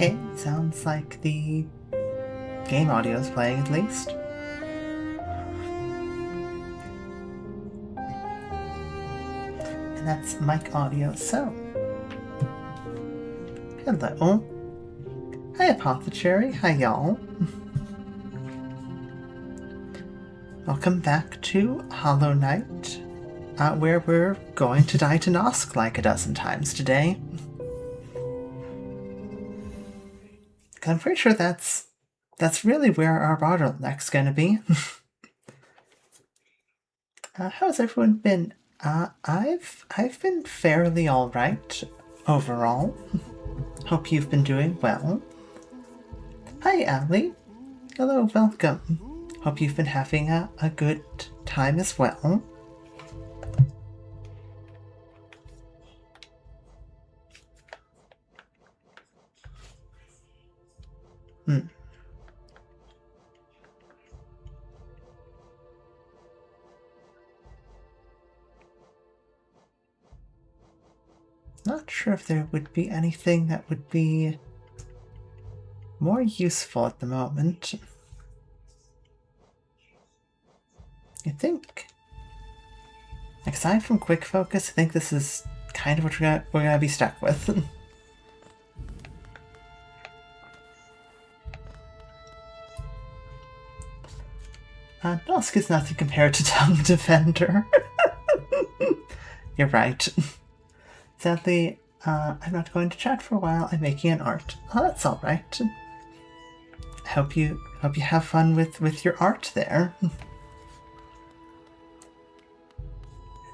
Okay, sounds like the game audio is playing at least. And that's mic audio, so. Hello. Hi, Apothecary. Hi, y'all. Welcome back to HollowKnight, where we're going to die to Nosk like a dozen times today. I'm pretty sure that's really where our bottleneck's gonna be. How's everyone been? I've been fairly alright overall. Hope you've been doing well. Hi, Allie. Hello, welcome. Hope you've been having a good time as well. Not sure if there would be anything that would be more useful at the moment. I think, aside from quick focus, I think this is kind of what we're gonna be stuck with. Nosk is nothing compared to Tongue Defender. You're right. Sadly, I'm not going to chat for a while. I'm making an art. Oh, that's all right. I hope you have fun with your art there.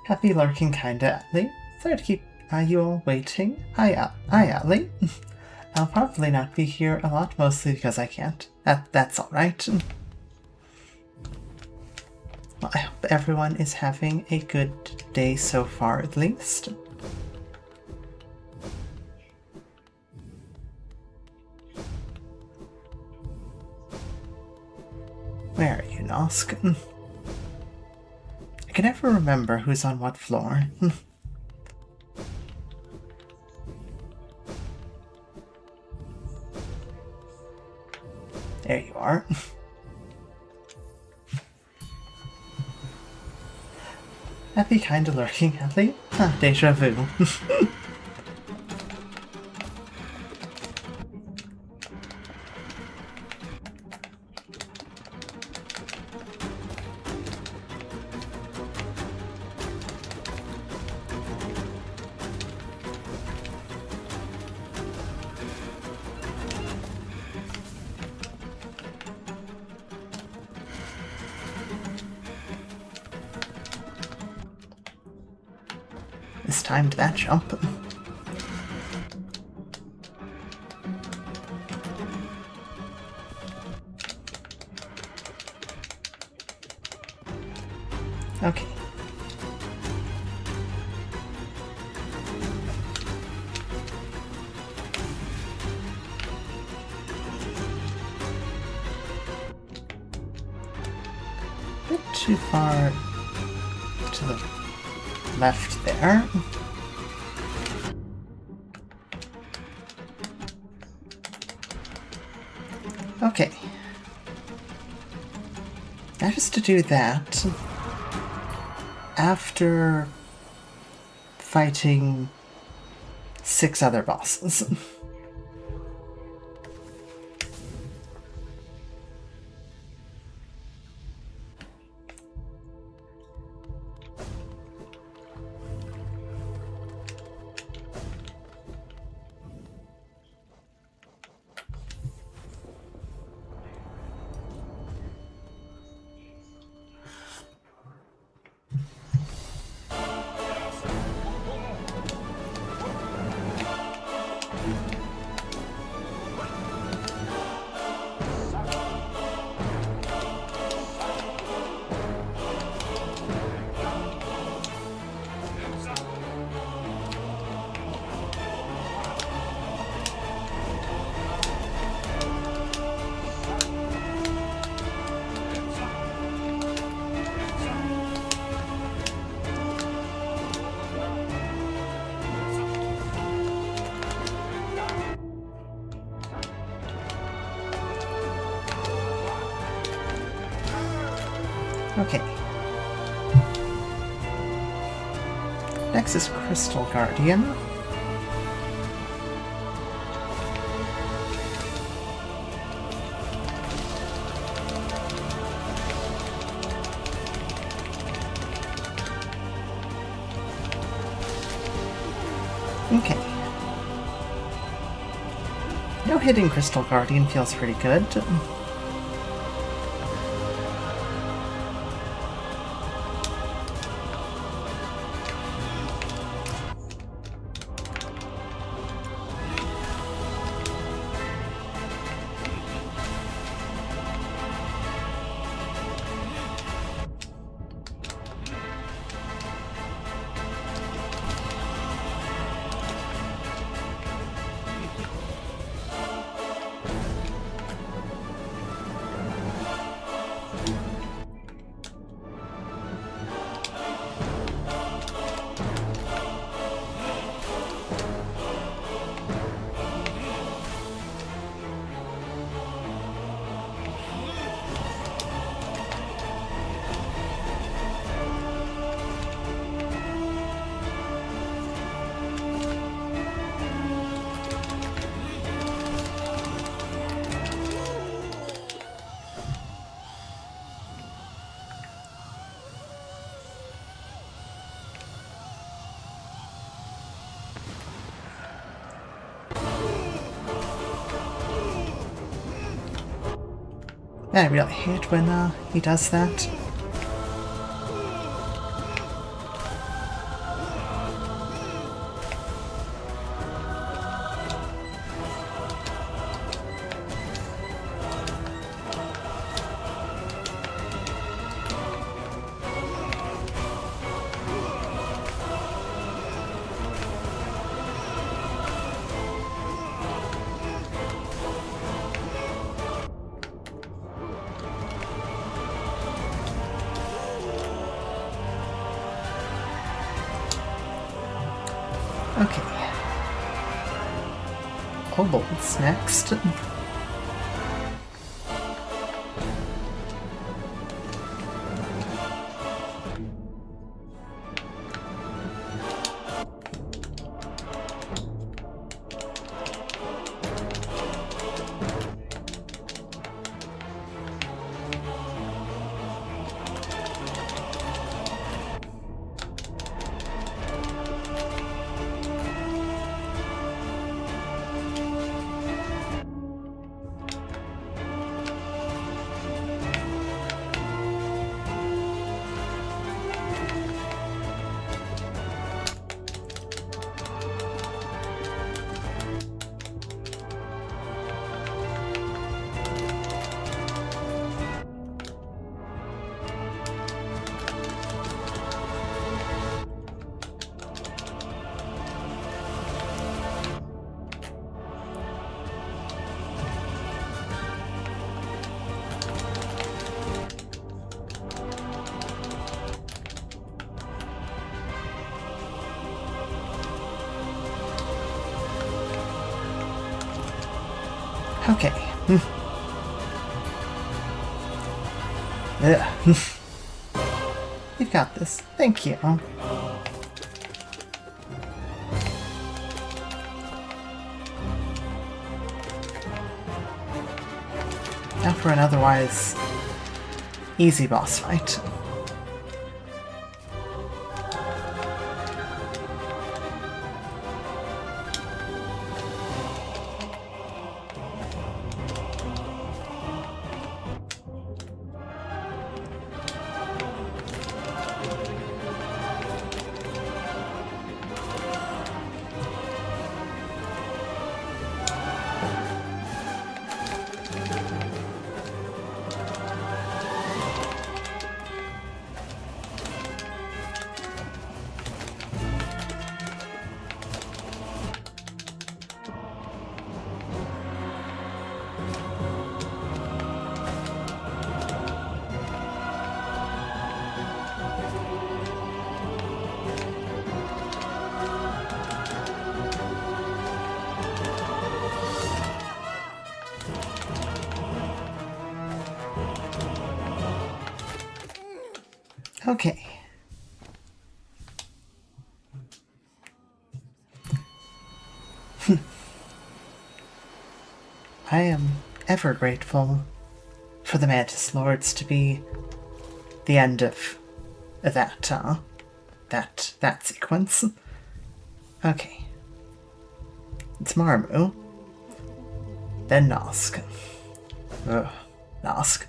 Happy lurking, kinda, Atlee. Sorry to keep you all waiting. Hi, Atlee. I'll probably not be here a lot, mostly because I can't. That's all right. Well, I hope everyone is having a good day so far, at least. Where are you, Nosk? I can never remember who's on what floor. There you are. Happy kinda lurking, Atlee. Deja vu. It's timed that jump. Okay. A bit too far to the left there. Okay. Now just to do that, after fighting 6 other bosses. Okay. Next is Crystal Guardian. Okay. No hitting Crystal Guardian feels pretty good. I really hate when he does that. Okay. Kobolds next. Okay. Ugh. You've got this. Thank you. Now for an otherwise easy boss fight. Okay. I am ever grateful for the Mantis Lords to be the end of that sequence. Okay. It's Marmu. Then Nosk. Ugh, Nosk.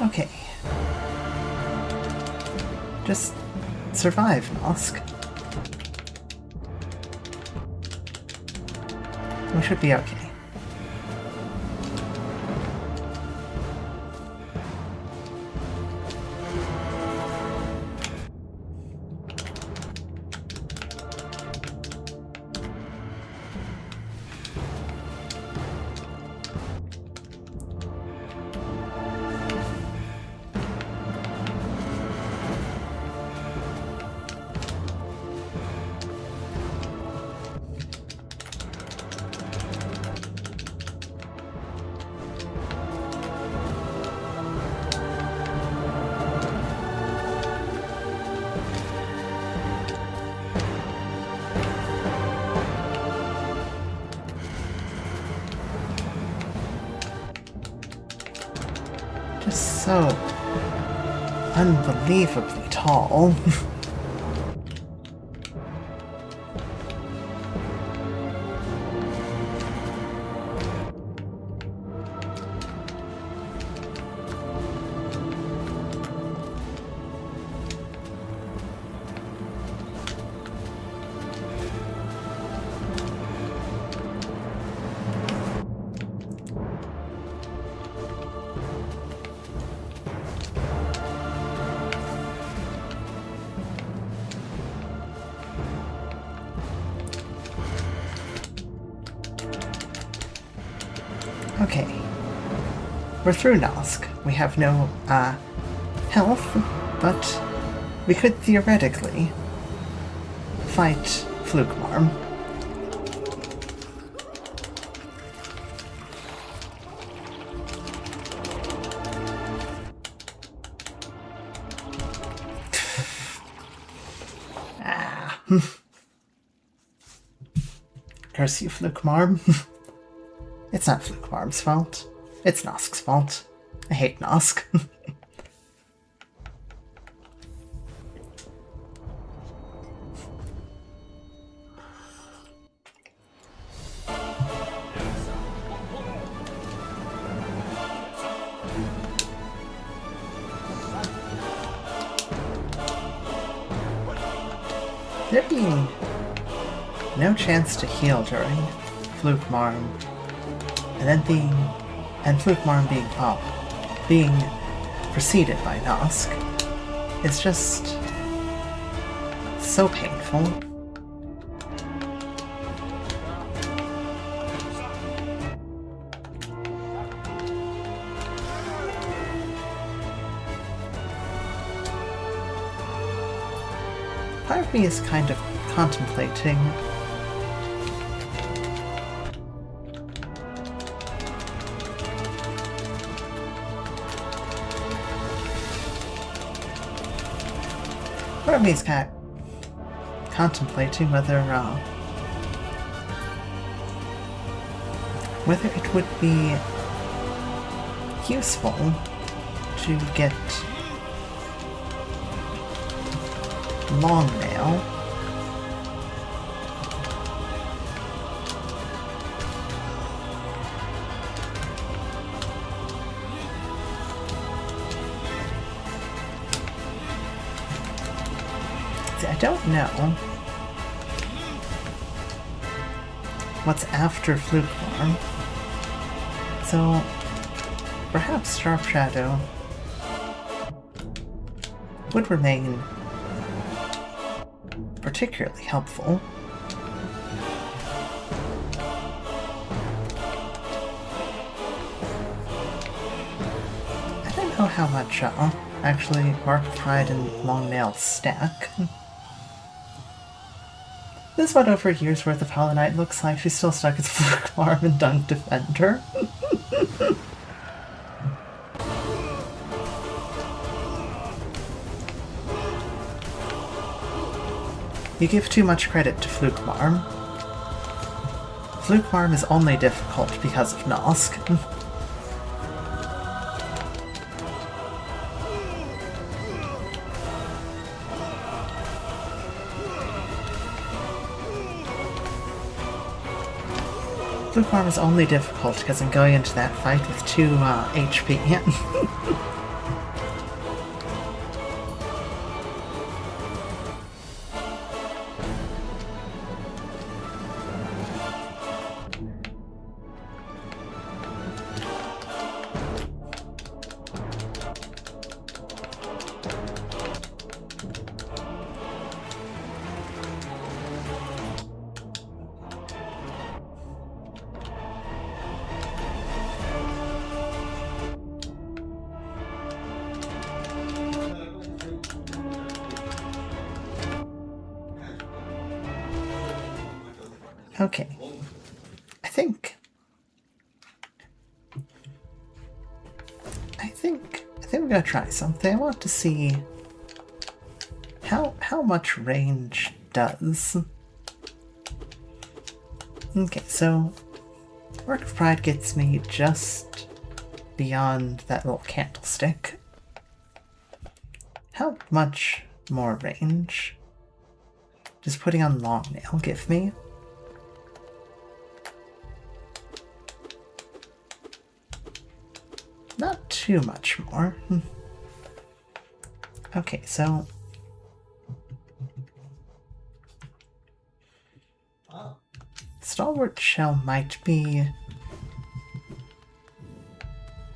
Okay. Just survive, Nosk. We should be okay. Just so unbelievably tall. Okay. We're through Nosk. We have no, health, but we could theoretically fight Flukmarm. Curse you, Flukmarm. It's not Flukmarm's fault. It's Nosk's fault. I hate Nosk. There being no chance to heal during Flukmarm, and Flukmarm being preceded by Nosk is just so painful. Part of me is kind of contemplating contemplating whether it would be useful to get Longnail I don't know what's after Flukmarm, so perhaps Sharp Shadow would remain particularly helpful. I don't know how much, actually, Mark of Pride and Long Nails stack. This is what over a year's worth of HollowKnight looks like. She's still stuck as Fluke Arm and Dunk Defender. You give too much credit to Fluke Marm. Fluke Marm is only difficult because of Nosk. Fluke Marm is only difficult because I'm going into that fight with 2 HP. Okay. I think we're gonna try something. I want to see how much range does. Okay, so Work of Pride gets me just beyond that little candlestick. How much more range does putting on Long Nail give me? Not too much more. Okay, so Stalwart Shell might be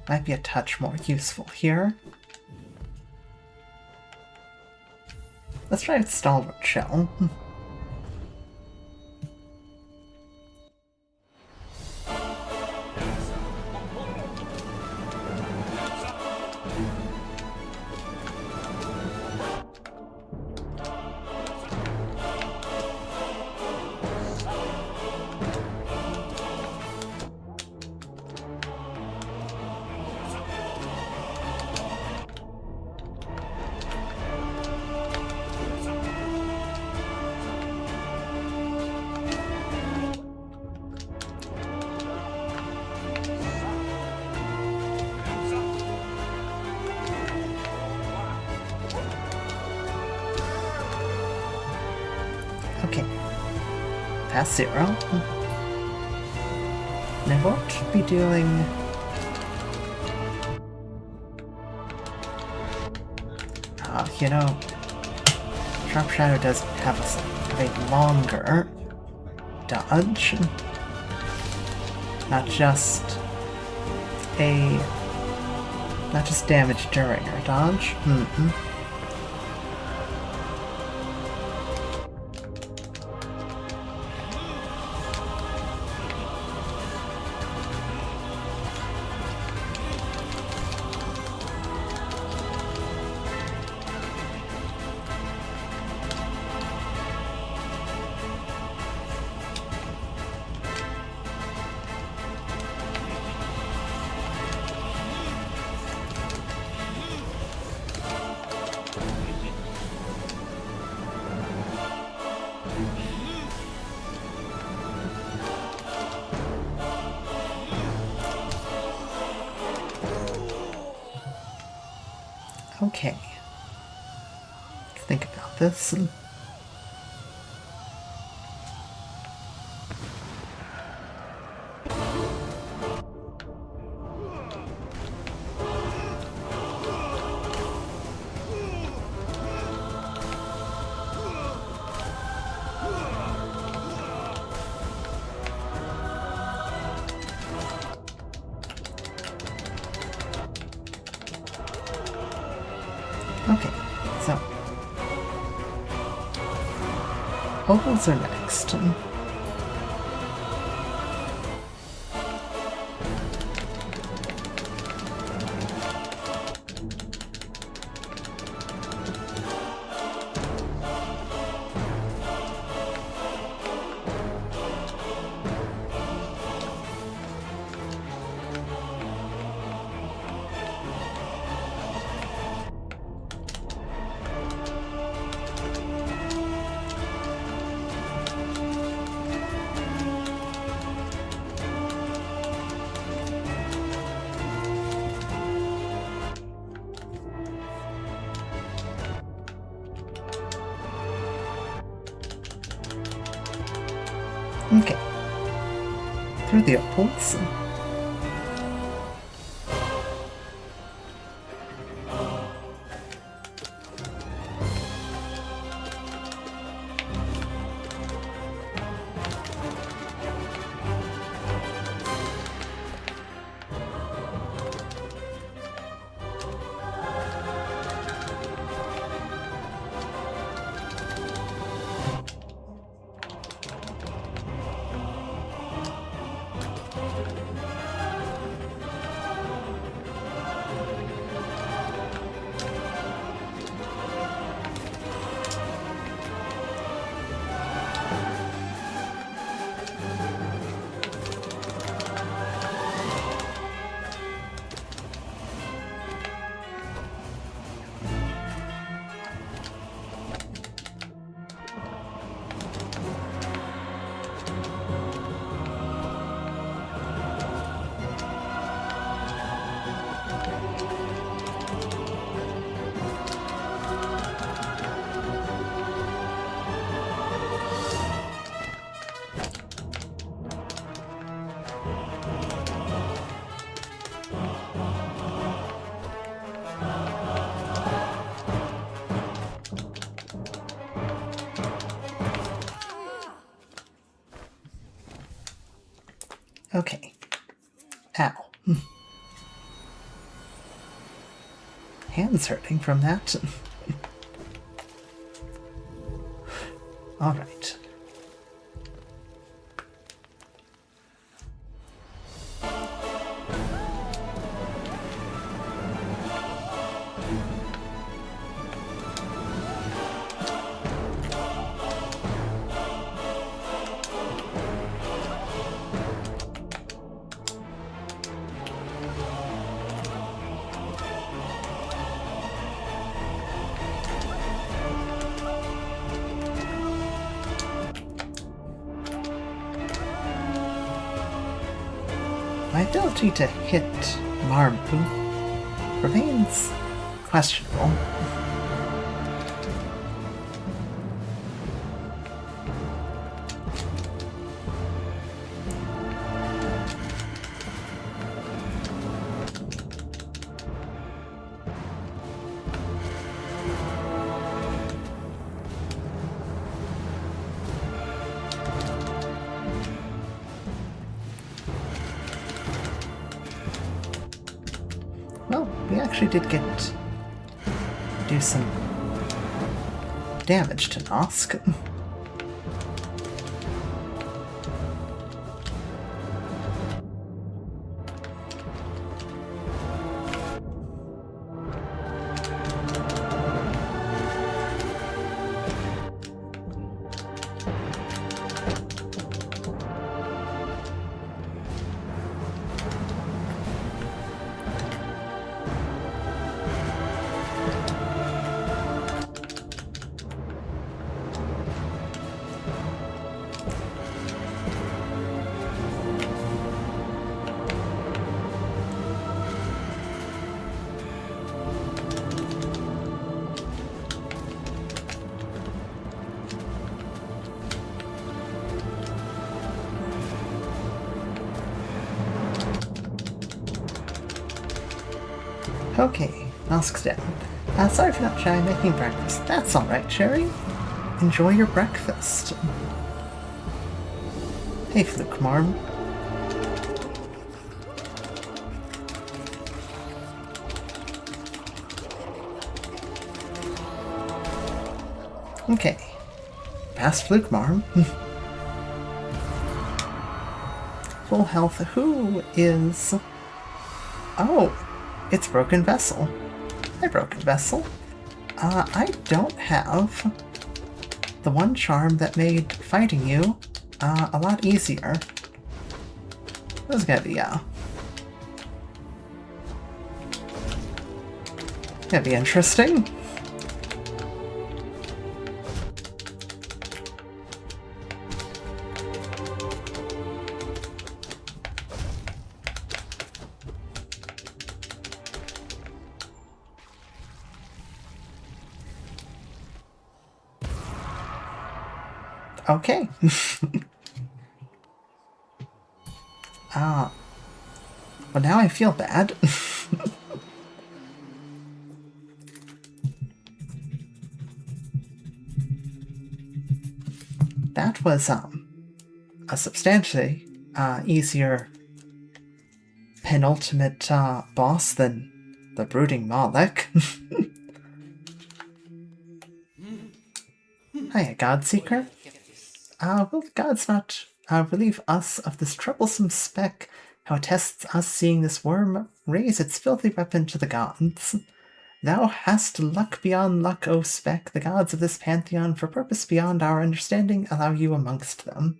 a touch more useful here. Let's try with Stalwart Shell. Okay, past 0. And I won't be doing... you know, Sharp Shadow does have a longer dodge. Not just damage during our dodge. Okay. Think about this. Okay, so Ovals are next. Okay. Through the opals. Okay. Ow. Hands hurting from that. Alright. My ability to hit Marmu remains questionable. Well, we actually did do some damage to Nosk. Okay, Nosk's down. Sorry for not shy making breakfast. That's alright, Sherry. Enjoy your breakfast. Hey, Fluke Marm. Okay. past Flukmarm. Full health. Who is... Oh, it's Broken Vessel. Hi, Broken Vessel. I don't have the one charm that made fighting you a lot easier. This is gonna be, gonna be interesting. Okay. Well, now I feel bad. That was, a substantially, easier penultimate, boss than the Brooding Moloch. Hiya, Godseeker. Will the gods not relieve us of this troublesome speck? How attests us seeing this worm raise its filthy weapon to the gods. Thou hast luck beyond luck, O speck. The gods of this pantheon, for purpose beyond our understanding, allow you amongst them.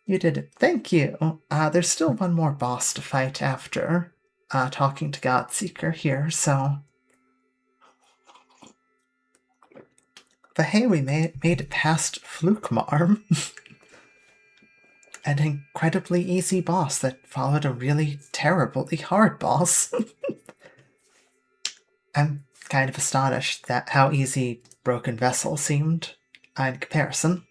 You did it. Thank you. There's still one more boss to fight after talking to Godseeker here, so... But hey, we made it past Flukmarm. An incredibly easy boss that followed a really terribly hard boss. I'm kind of astonished at how easy Broken Vessel seemed in comparison.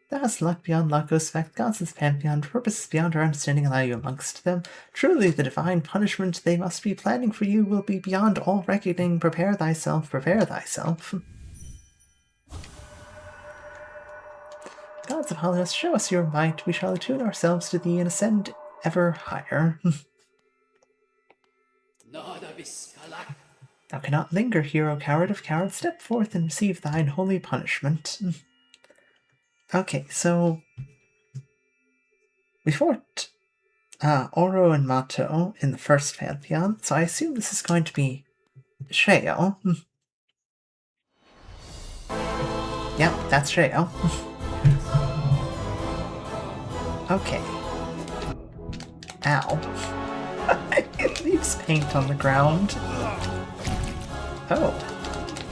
Thou hast luck beyond luck, O spec, gods of Pantheon, purposes beyond our understanding allow you amongst them. Truly the divine punishment they must be planning for you will be beyond all reckoning. Prepare thyself, prepare thyself. Gods of HollowKnight, show us your might. We shall attune ourselves to thee and ascend ever higher. Thou cannot linger here, O coward of cowards. Step forth and receive thine holy punishment. Okay, so we fought Oro and Mato in the first Pantheon, so I assume this is going to be Sheo. Yep, that's Sheo. Okay. Ow. It leaves paint on the ground. Oh,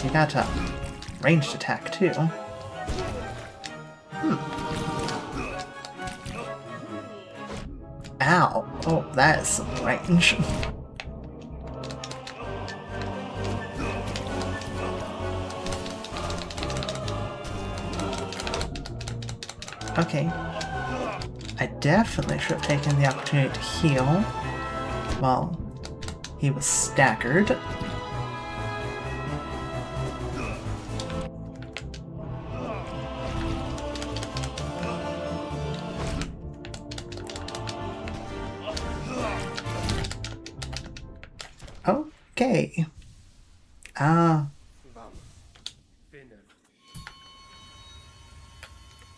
you got a ranged attack too. Ow. Oh, that is some range. Okay. I definitely should have taken the opportunity to heal while he was staggered. Okay.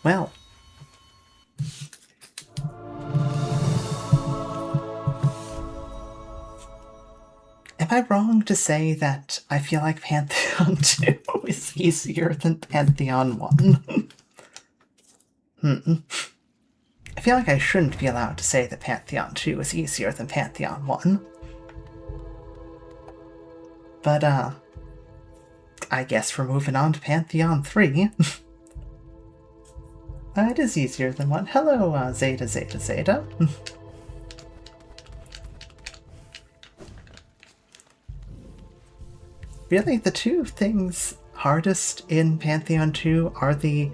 Well. Am I wrong to say that I feel like Pantheon 2 is easier than Pantheon 1? I feel like I shouldn't be allowed to say that Pantheon 2 is easier than Pantheon 1. But, I guess we're moving on to Pantheon 3. It is easier than 1. Hello, Zeta, Zeta, Zeta. Really, the two things hardest in Pantheon 2 are the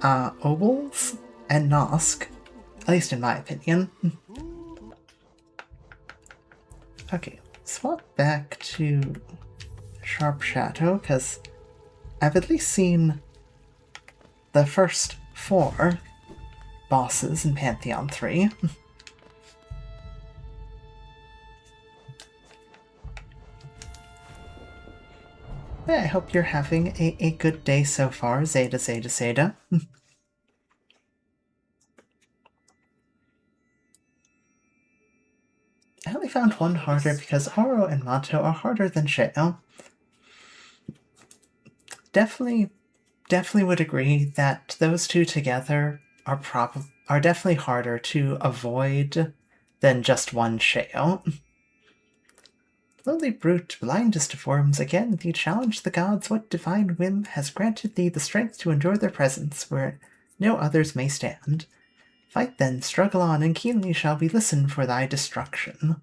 Obels and Nosk, at least in my opinion. Okay, swap back to Sharp Shadow, because I've at least seen the first 4 bosses in Pantheon 3. I hope you're having a good day so far, Zeta Zeta Zeta. I only found one harder because Oro and Mato are harder than Sheo. Definitely would agree that those two together are definitely harder to avoid than just one Sheo. Lowly brute, blindest of worms, again thee challenge the gods. What divine whim has granted thee the strength to endure their presence where no others may stand? Fight then, struggle on, and keenly shall we listen for thy destruction.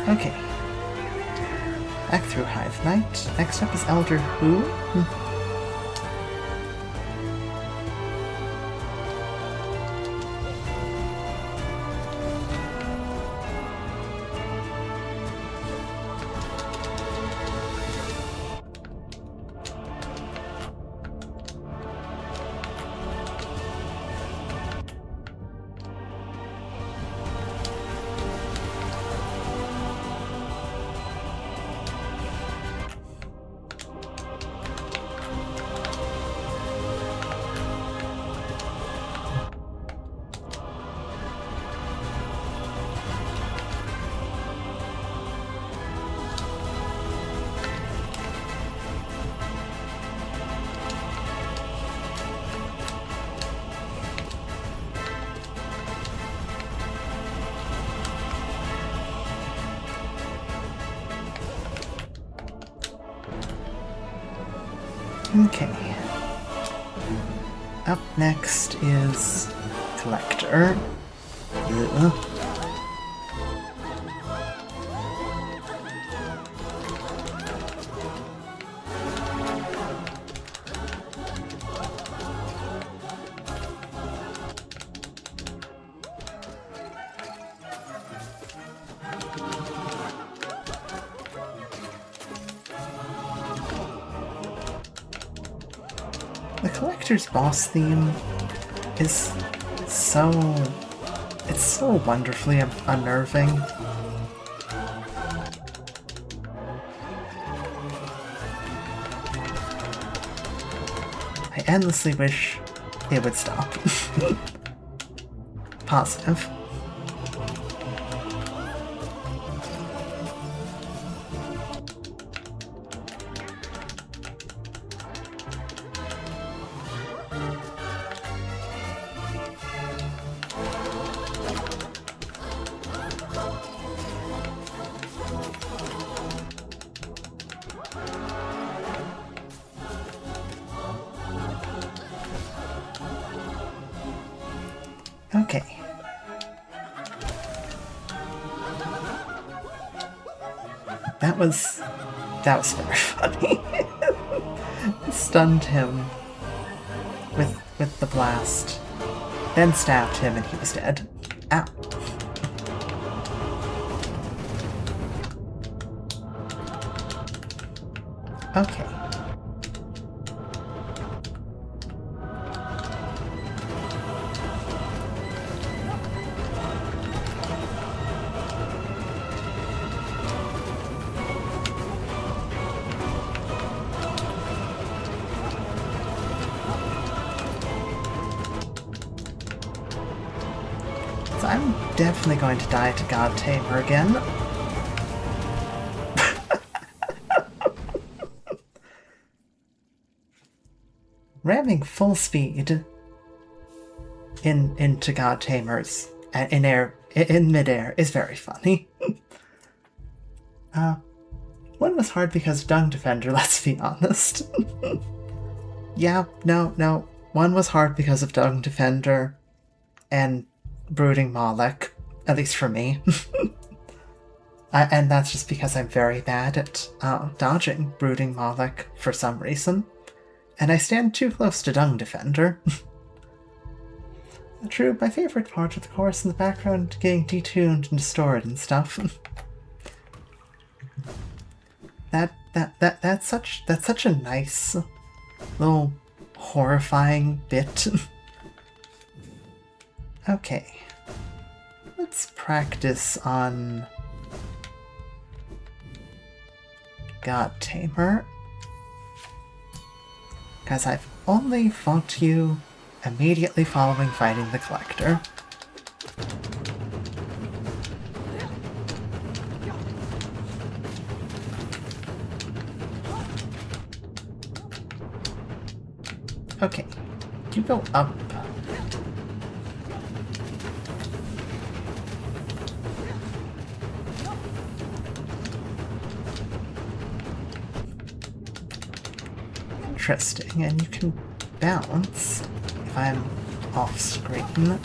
Okay. Back through HollowKnight. Next up is Elder Who? Okay. Up next is Collector. Ugh. The Collector's boss theme is so wonderfully unnerving. I endlessly wish it would stop. Positive. Okay. That was very funny. Stunned him with the blast, then stabbed him and he was dead. Ow. Okay. So I'm definitely going to die to God Tamer again. Ramming full speed into God Tamers in midair is very funny. One was hard because of Dung Defender, let's be honest. Yeah, no. One was hard because of Dung Defender and Brooding Moloch. At least for me. And that's just because I'm very bad at dodging Brooding Moloch for some reason. And I stand too close to Dung Defender. True, my favorite part of the chorus in the background getting detuned and distorted and stuff. That's such a nice little horrifying bit. Okay. Let's practice on God Tamer. Because I've only fought you immediately following fighting the Collector. Okay, you go up. Interesting, and you can bounce if I'm off screen.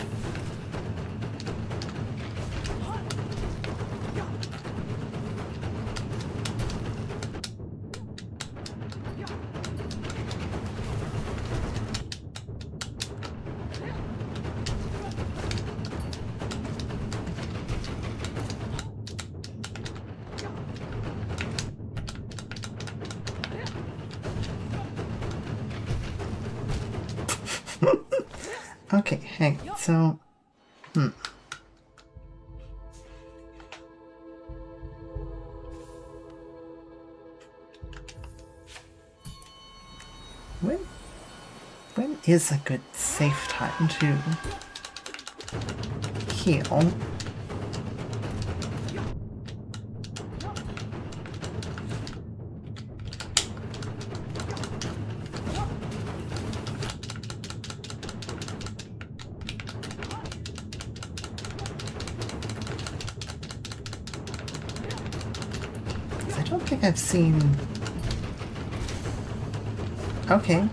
Okay, hang on, so... When is a good safe time to heal? I don't think I've seen... Okay.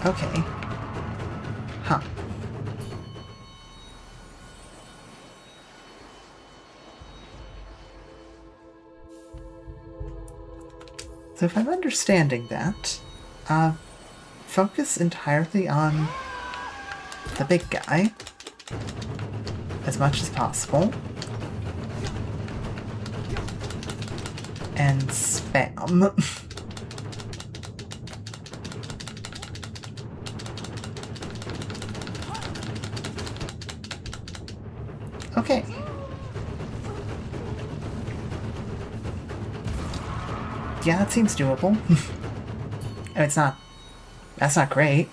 Okay. Huh. So if I'm understanding that, focus entirely on the big guy as much as possible. And spam. Okay. Yeah, that seems doable. It's not... That's not great.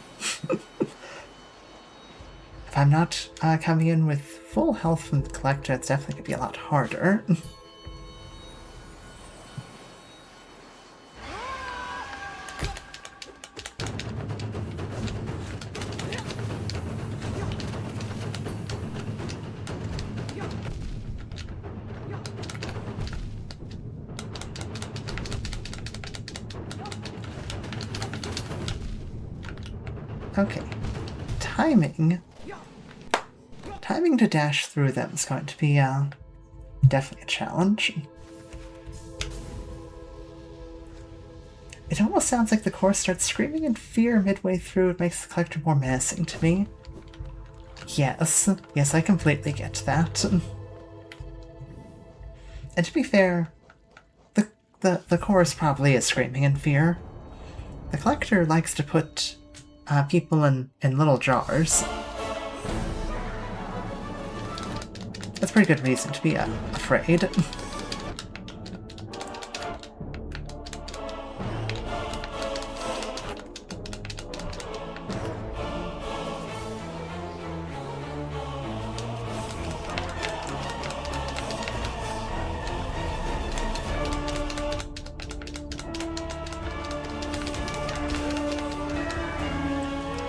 If I'm not coming in with full health from the Collector, it's definitely going to be a lot harder. Okay. Timing to dash through them is going to be definitely a challenge. It almost sounds like the chorus starts screaming in fear midway through. It makes the Collector more menacing to me. Yes, I completely get that. And to be fair, the chorus probably is screaming in fear. The Collector likes to put people in little jars. That's pretty good reason to be afraid.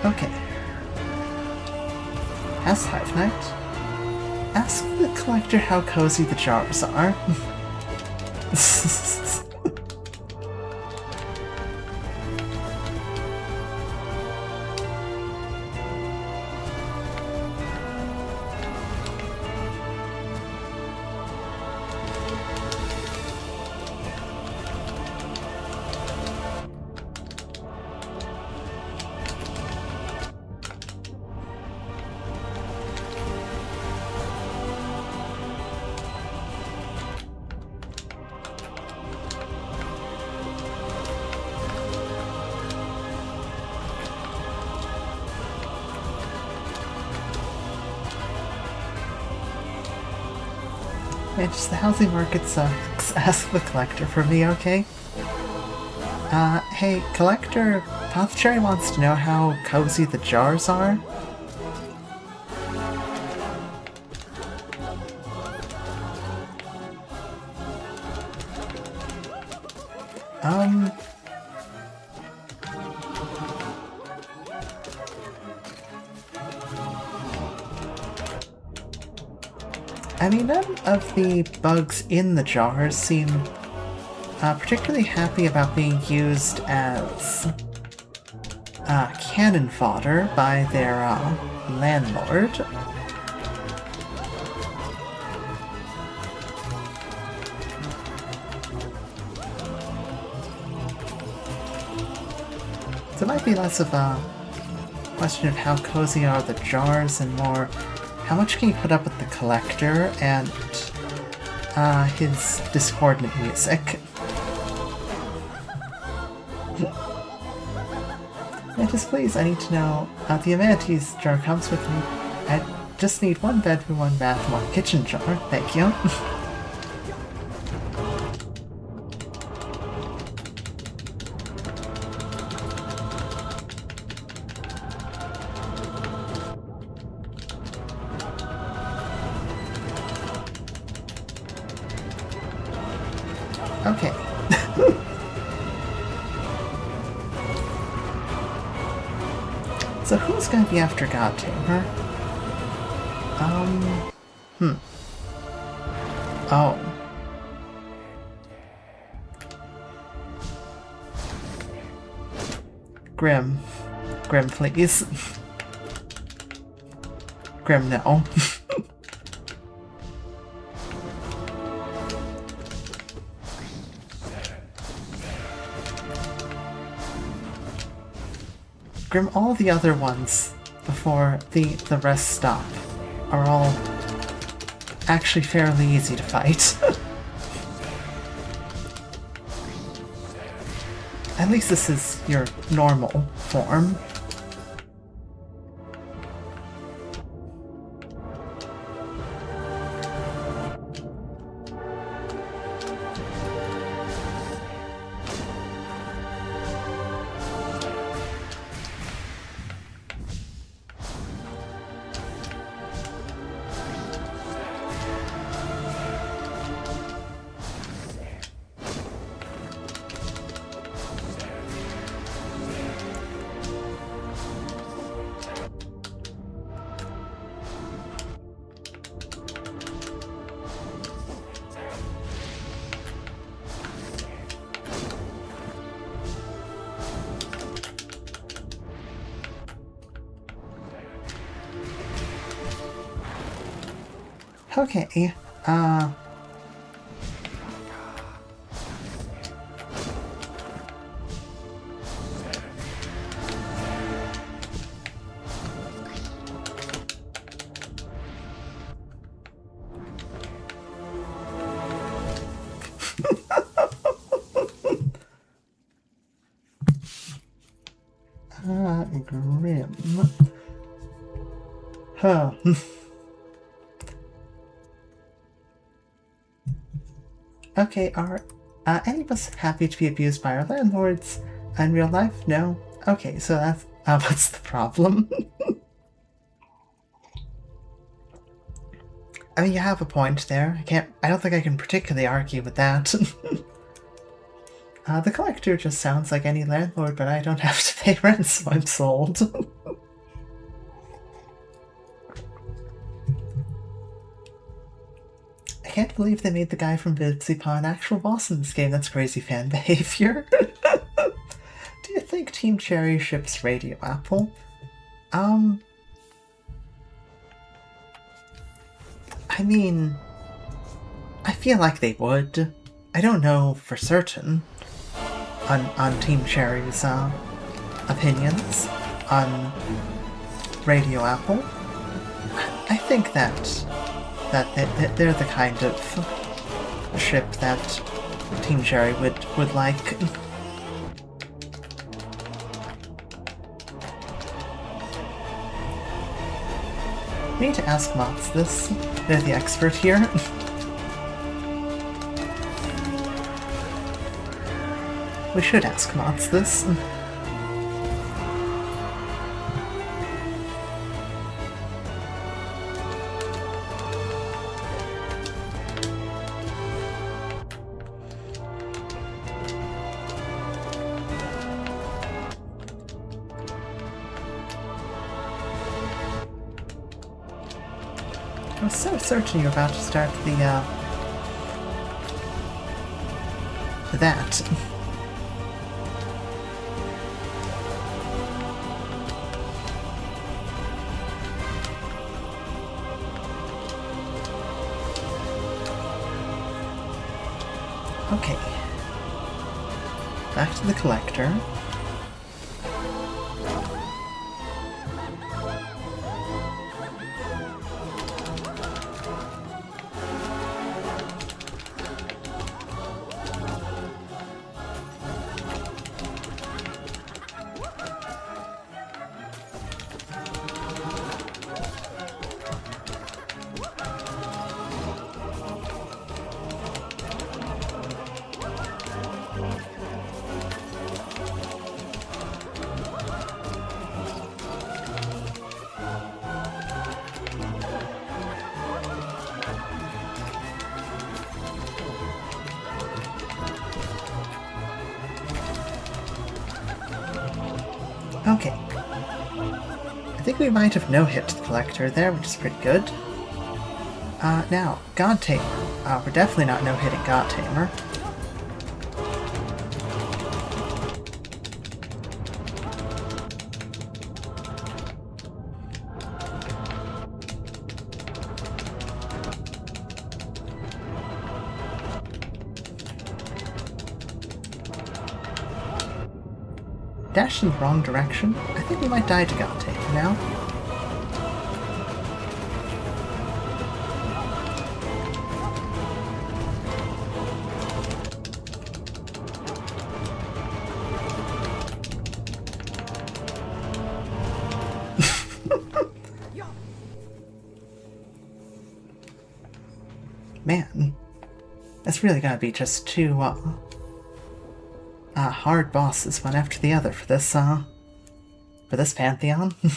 Okay. Ask HollowKnight. Ask the Collector how cozy the jars are. Mantis, the housing market sucks. Ask the collector for me, okay? Hey, collector, Cherry wants to know how cozy the jars are. I mean, none of the bugs in the jars seem particularly happy about being used as cannon fodder by their landlord. So it might be less of a question of how cozy are the jars and more how much can you put up with the collector and his discordant music. Mantis, please, I need to know. The amenities jar comes with me. I just need one bedroom, one bath, one kitchen jar. Thank you. Okay. So who's gonna be after Godtamer? Oh. Grim. Grim, please. Grim, no. Grim, all the other ones, before the rest stop, are all actually fairly easy to fight. At least this is your normal form. Okay, Grim. Huh. Okay, are any of us happy to be abused by our landlords in real life? No? Okay, so that's what's the problem? I mean, you have a point there. I don't think I can particularly argue with that. The collector just sounds like any landlord, but I don't have to pay rent, so I'm sold. I can't believe they made the guy from Vipsy an actual boss in this game. That's crazy fan behavior. Do you think Team Cherry ships Radio Apple? I mean, I feel like they would. I don't know for certain on Team Cherry's opinions on Radio Apple. I think that they're the kind of ship that Team Cherry would like. I need to ask Mots this. They're the expert here. We should ask mods this. I was so certain you were about to start the, that. Okay. Back to the collector. Okay. I think we might have no-hit the collector there, which is pretty good. Now, God Tamer. We're definitely not no-hitting God Tamer. Dashed in the wrong direction. I think we might die to God Tamer now. Man, that's really gotta be just too, hard bosses one after the other for this Pantheon. I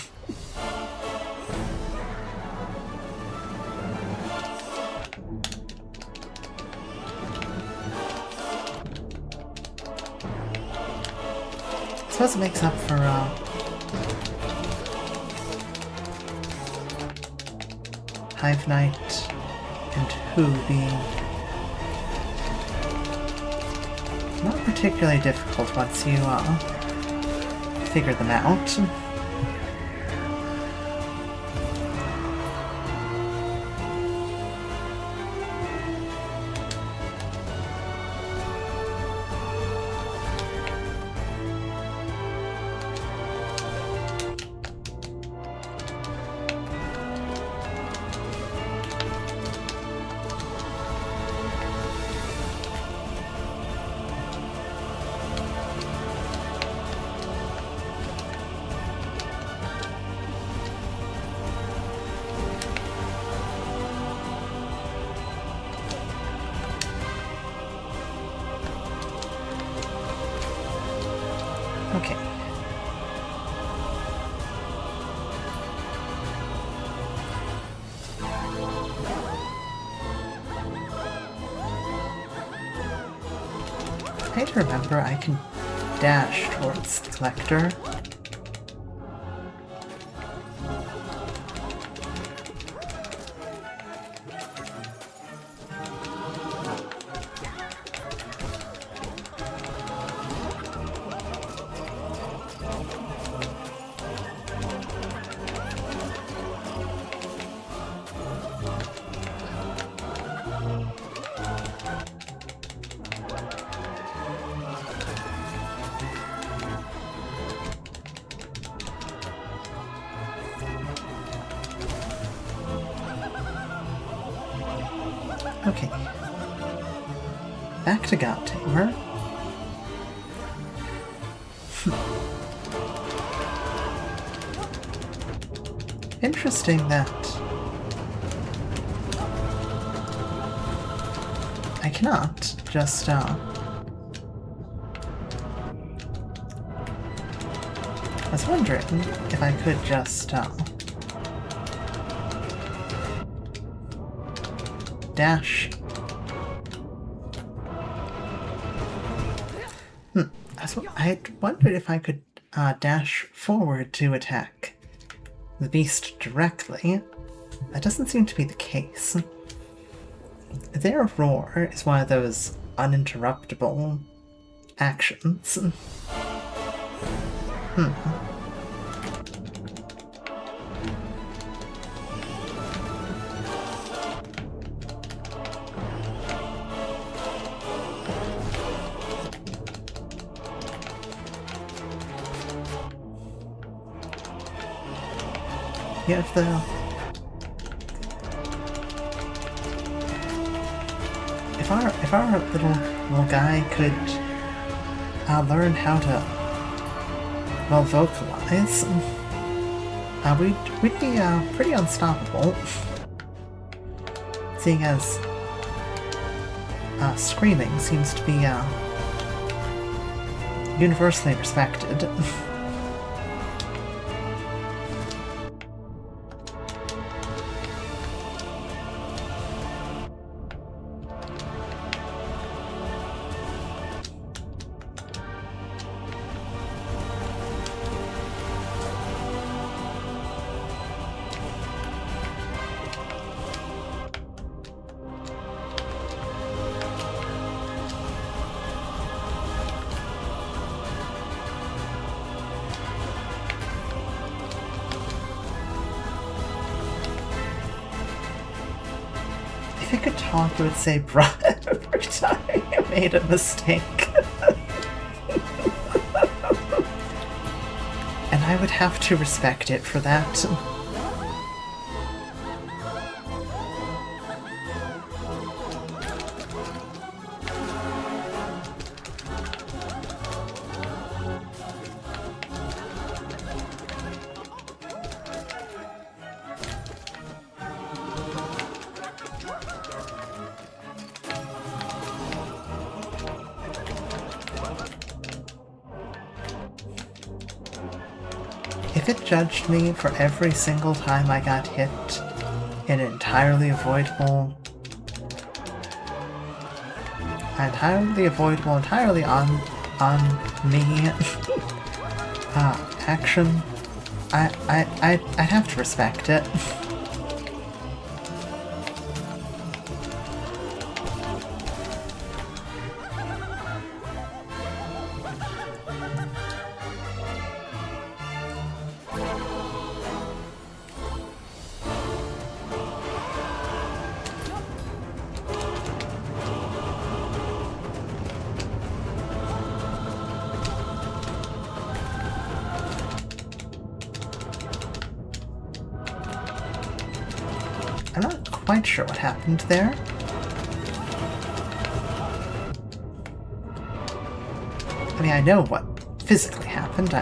suppose it makes up for, HollowKnight and Who being not particularly difficult once you, figure them out. Okay. I need to remember I can dash towards the collector. Okay. Back to God Tamer. Interesting that I cannot just I was wondering if I could just dash. I wondered if I could dash forward to attack the beast directly. That doesn't seem to be the case. Their roar is one of those uninterruptible actions. You have the... If our little guy could learn how to, well, vocalize, we'd be pretty unstoppable. Seeing as screaming seems to be universally respected. If it could talk, it would say bruh every time it made a mistake. And I would have to respect it for that. If it judged me for every single time I got hit in an entirely avoidable, entirely on me action, I'd have to respect it. I'm not quite sure what happened there. I mean, I know what physically happened.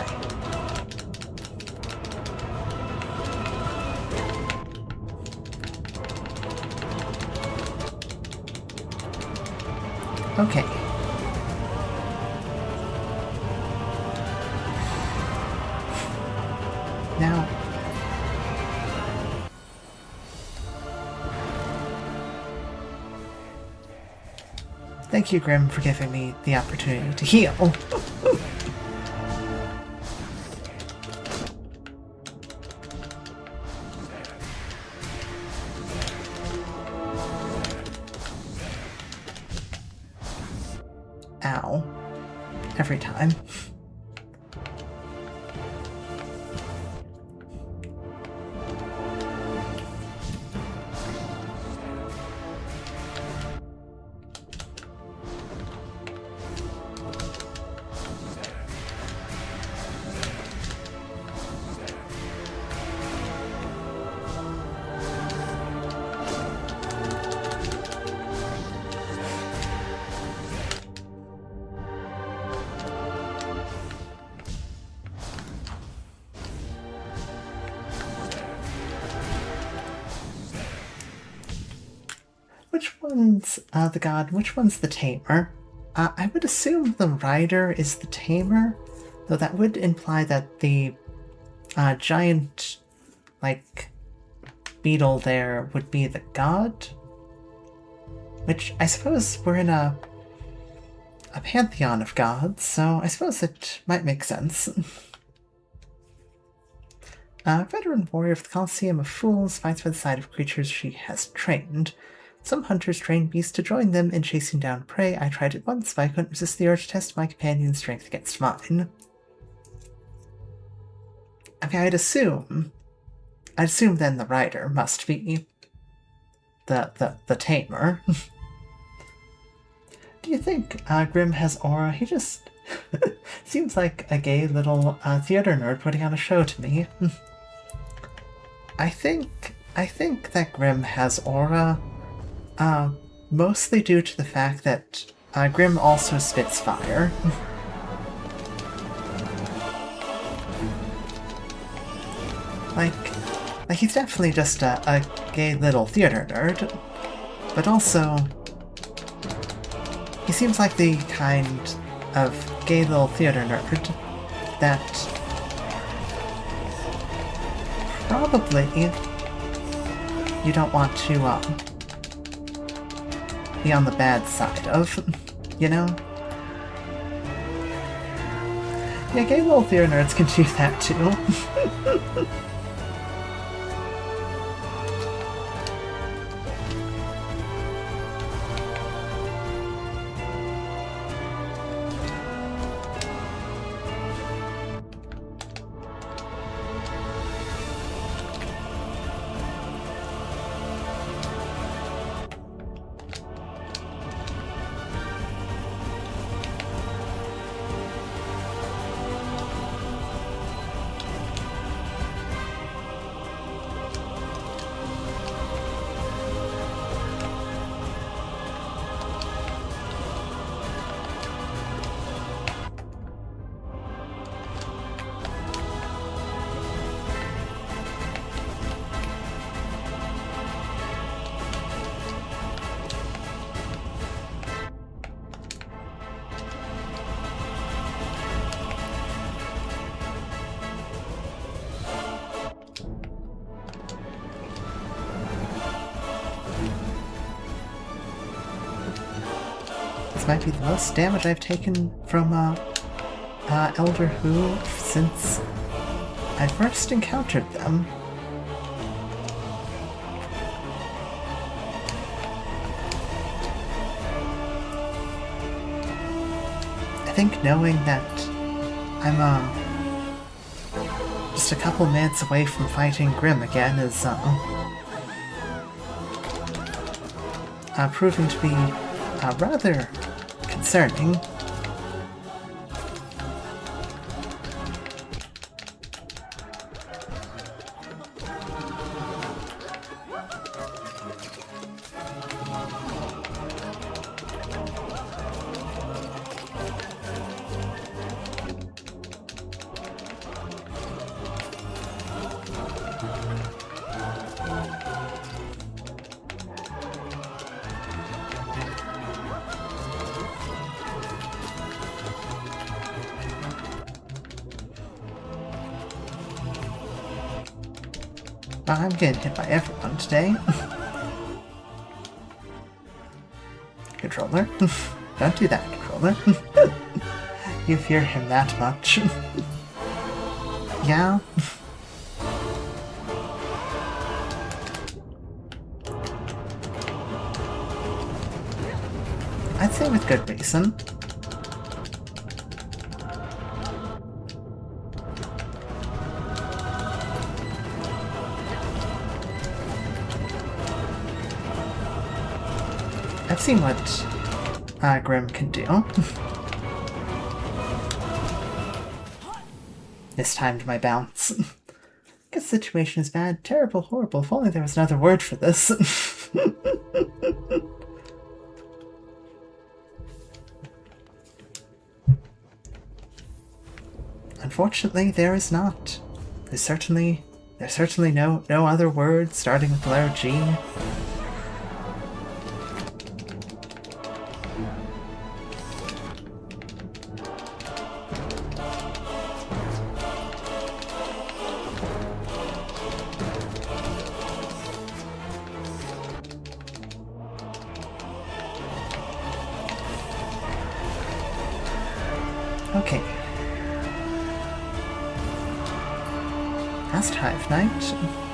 Okay. Now... Thank you, Grim, for giving me the opportunity to heal. Ow. Every time. Which one's the god? Which one's the tamer? I would assume the rider is the tamer, Though that would imply that the giant, like, beetle there would be the god? Which I suppose we're in a pantheon of gods, so I suppose it might make sense. A veteran warrior of the Colosseum of Fools fights by the side of creatures she has trained. Some hunters train beasts to join them in chasing down prey. I tried it once, but I couldn't resist the urge to test my companion's strength against mine. I mean, I'd assume then the rider must be the tamer. Do you think Grimm has aura? He just seems like a gay little theater nerd putting on a show to me. I think that Grimm has aura, mostly due to the fact that Grimm also spits fire. like he's definitely just a gay little theater nerd, but also he seems like the kind of gay little theater nerd that probably you don't want to be on the bad side of, you know? Yeah, gay little theater nerds can do that too. Might be the most damage I've taken from Elder Who since I first encountered them. I think knowing that I'm just a couple minutes away from fighting Grimm again is proving to be rather concerning. I'm getting hit by everyone today. Controller? Don't do that, controller. You fear him that much. Yeah? I'd say with good reason. I've seen what Grimm can do. Mistimed my bounce. Guess the situation is bad, terrible, horrible. If only there was another word for this. Unfortunately, there is not. There's certainly no other word starting with the letter G. Past HollowKnight.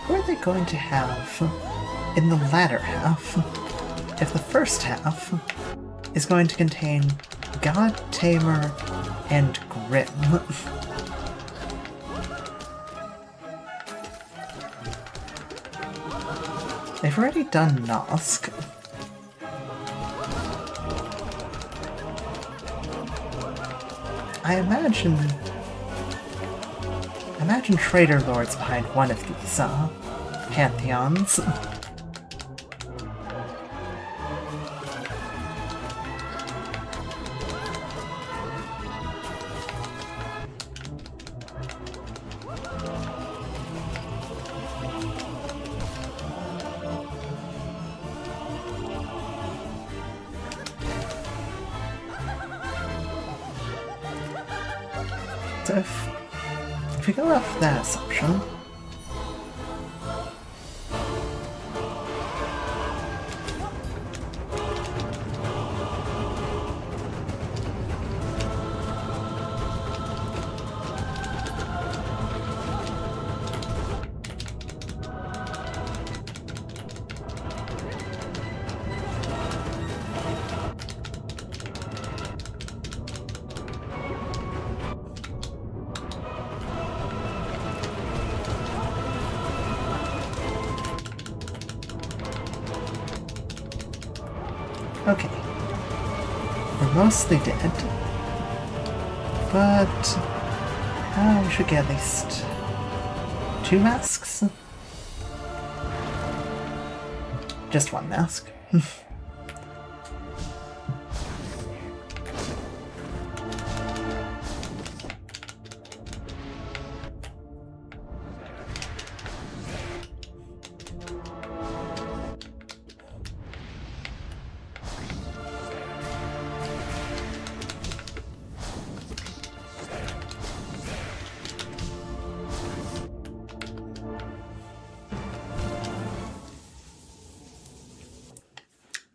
What are they going to have in the latter half if the first half is going to contain God, Tamer, and Grim? They've already done Nosk. I imagine Trader Lord's behind one of these, Pantheons. So if we go off that assumption, okay, we're mostly dead, but we should get at least 2 masks? Just 1 mask.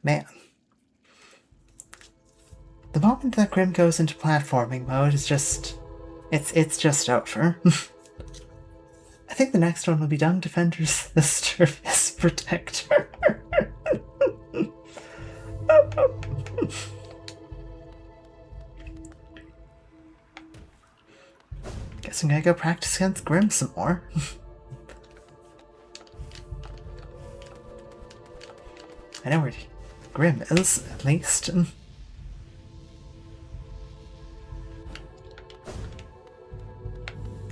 Man. The moment that Grim goes into platforming mode is just... It's just over. I think the next one will be Dung Defender's Sister Fist Protector. Guess I'm gonna go practice against Grim some more. I know where Grim is, at least.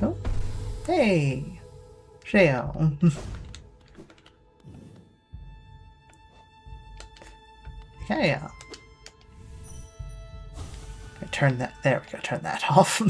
Oh. Hey! Sheo. Okay, turn that, there we go, turn that off.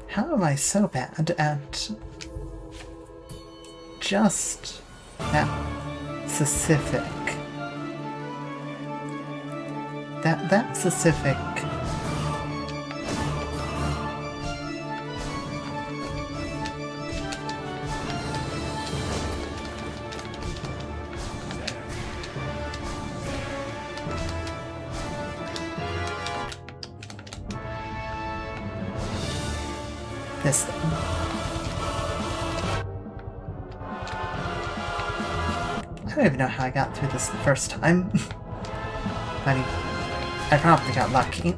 How am I so bad at just now specific. That specific. This thing. I don't even know how I got through this the first time. I mean, I probably got lucky.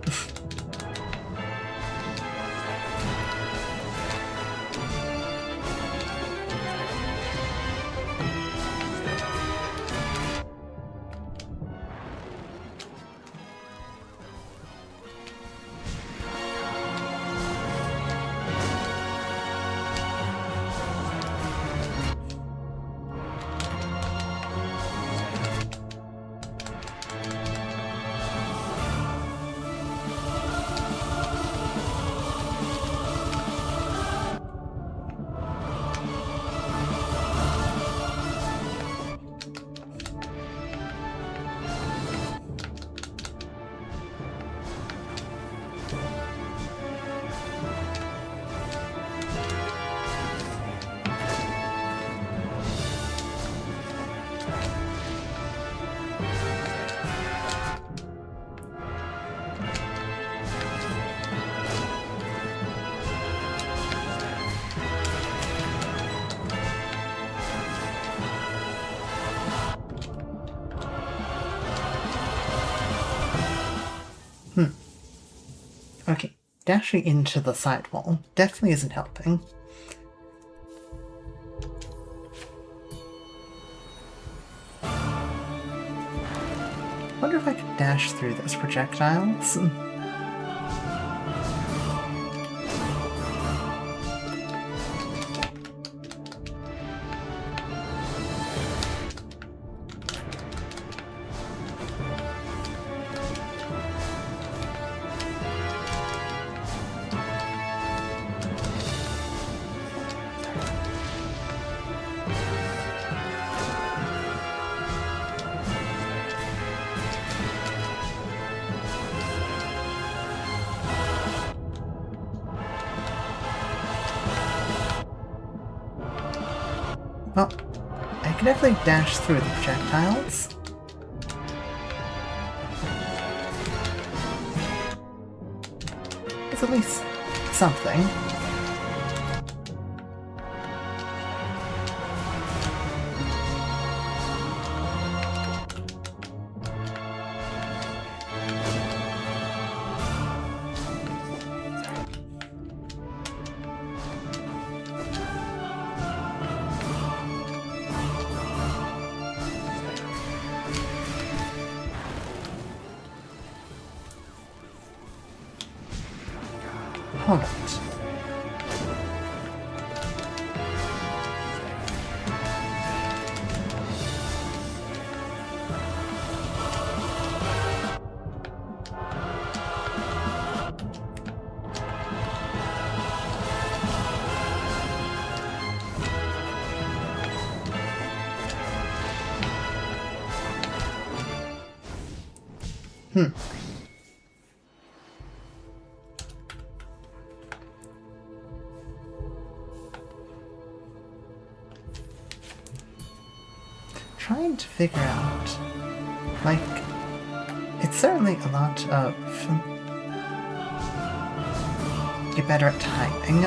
Okay, dashing into the sidewall definitely isn't helping. Wonder if I could dash through those projectiles. Well, I can definitely dash through the projectiles. It's at least something. HollowKnight. Trying to figure out, like, it's certainly a lot of get better at timing.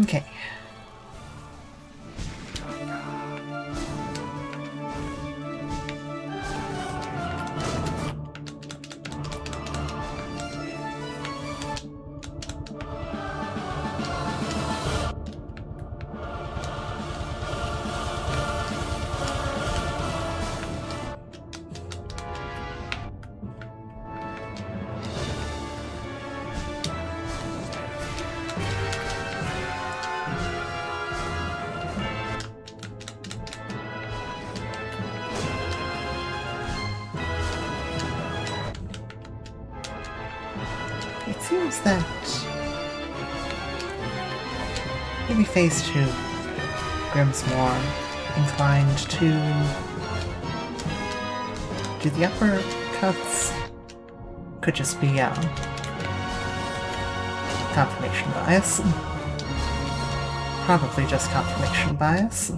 Okay. It seems that maybe phase 2, Grimm's more inclined to do the uppercuts. Could just be confirmation bias. Probably just confirmation bias.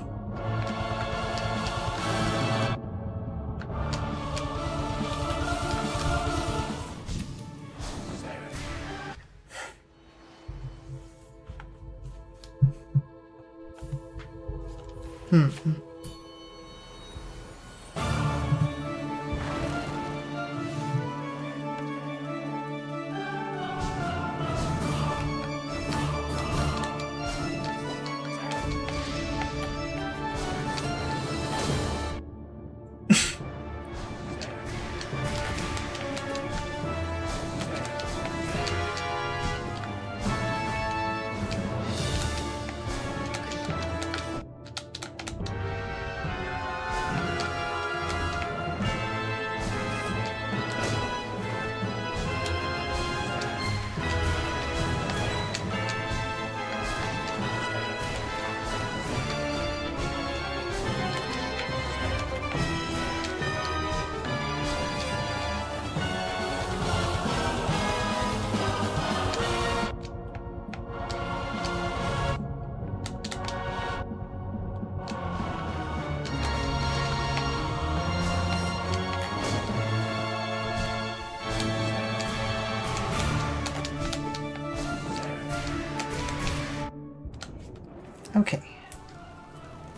Okay.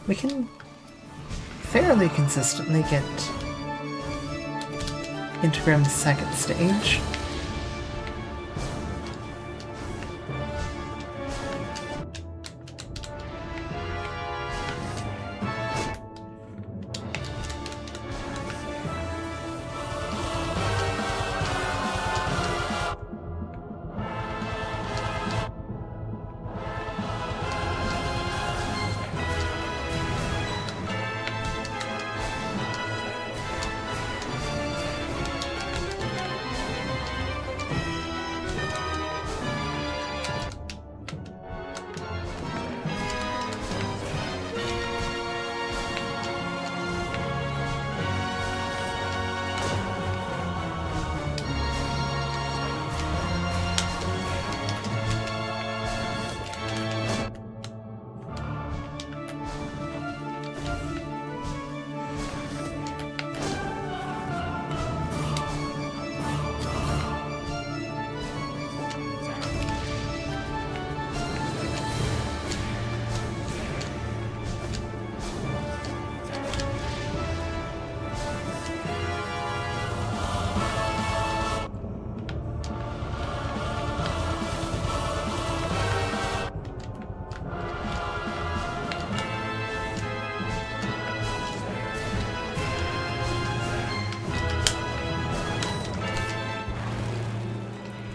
We can fairly consistently get into Grimm's second stage.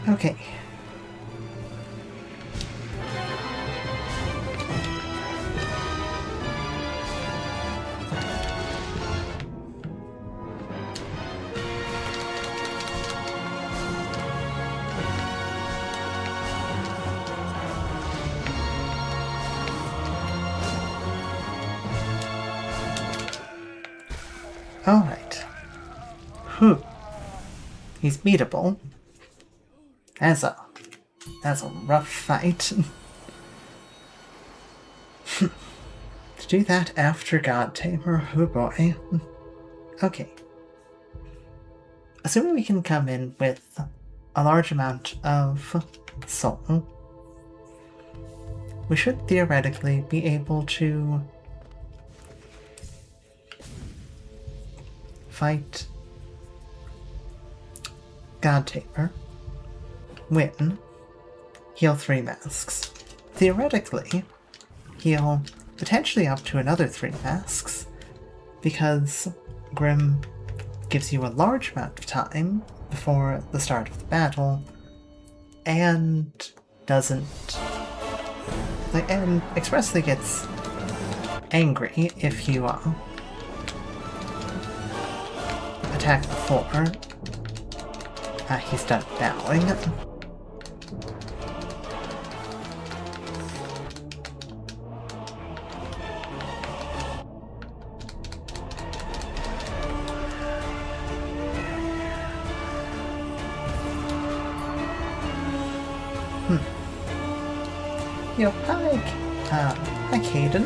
Okay. Alright. Whew. He's beatable. That's a rough fight. To do that after God Tamer, oh boy. Okay. Assuming we can come in with a large amount of soul, we should theoretically be able to fight God Tamer, win, heal 3 masks. Theoretically, heal potentially up to another 3 masks, because Grim gives you a large amount of time before the start of the battle, and doesn't... and expressly gets angry if you attack before he's done bowing. Yo, hi Caden.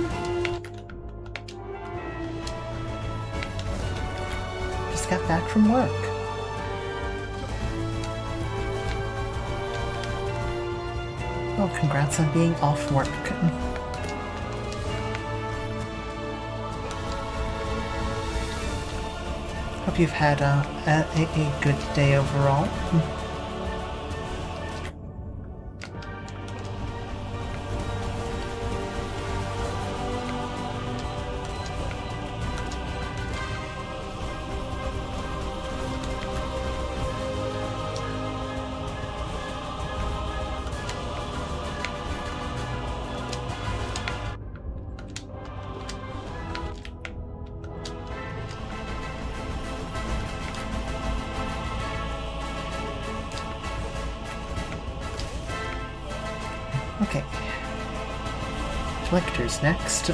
Just got back from work. Oh, congrats on being off work. Hope you've had a good day overall. Okay. Collector's next.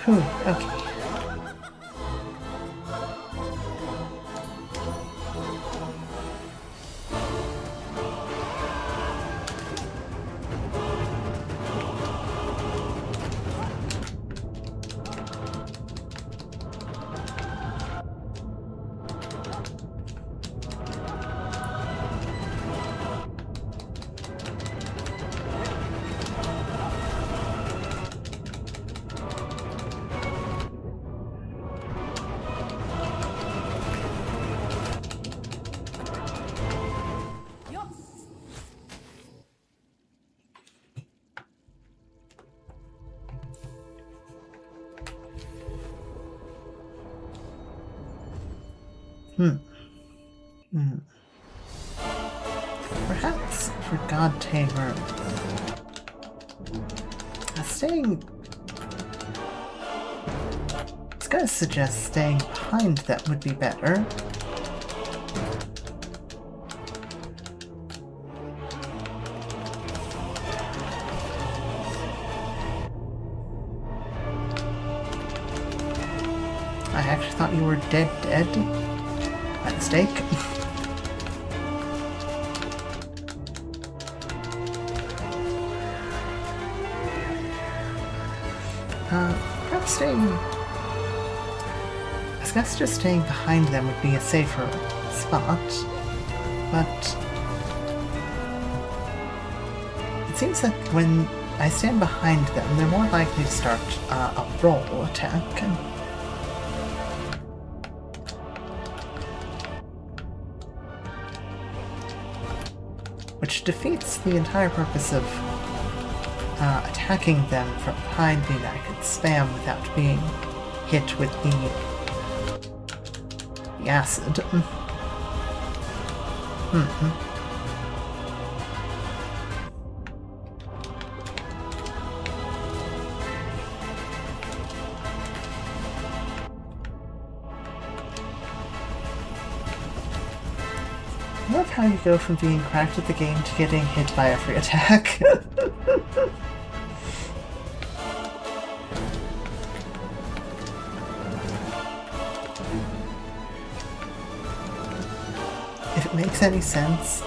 Whew, okay. Perhaps for God Tamer, staying... I was gonna suggest staying behind them would be better. I actually thought you were dead. By mistake. Perhaps staying... I guess just staying behind them would be a safer spot, but... It seems that when I stand behind them, they're more likely to start a roll attack. Which defeats the entire purpose of attacking them from behind me that I could spam without being hit with the acid. I love how you go from being cracked at the game to getting hit by every attack. If it makes any sense,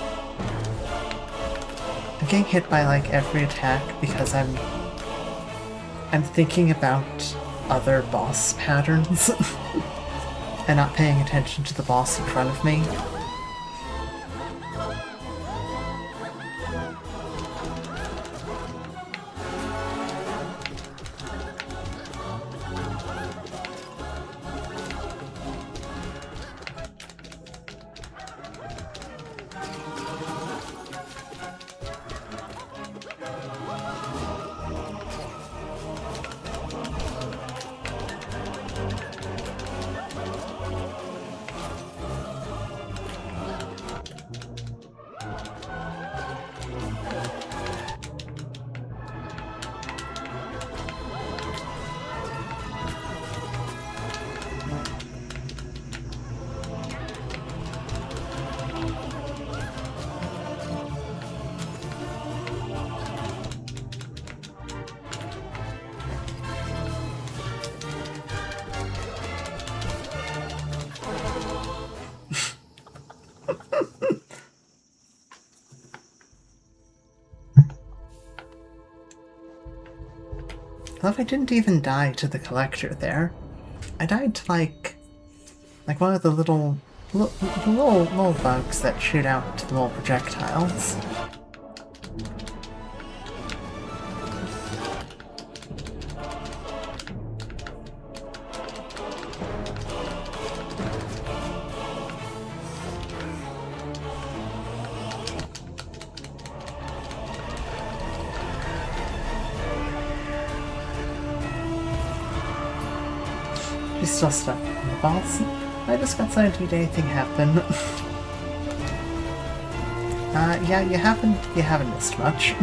I'm getting hit by like every attack because I'm thinking about other boss patterns and not paying attention to the boss in front of me. I love I didn't even die to the collector there. I died to like one of the little bugs that shoot out the little projectiles. He's still stuck on the boss. I just got something. Did anything happen? Yeah, you haven't missed much.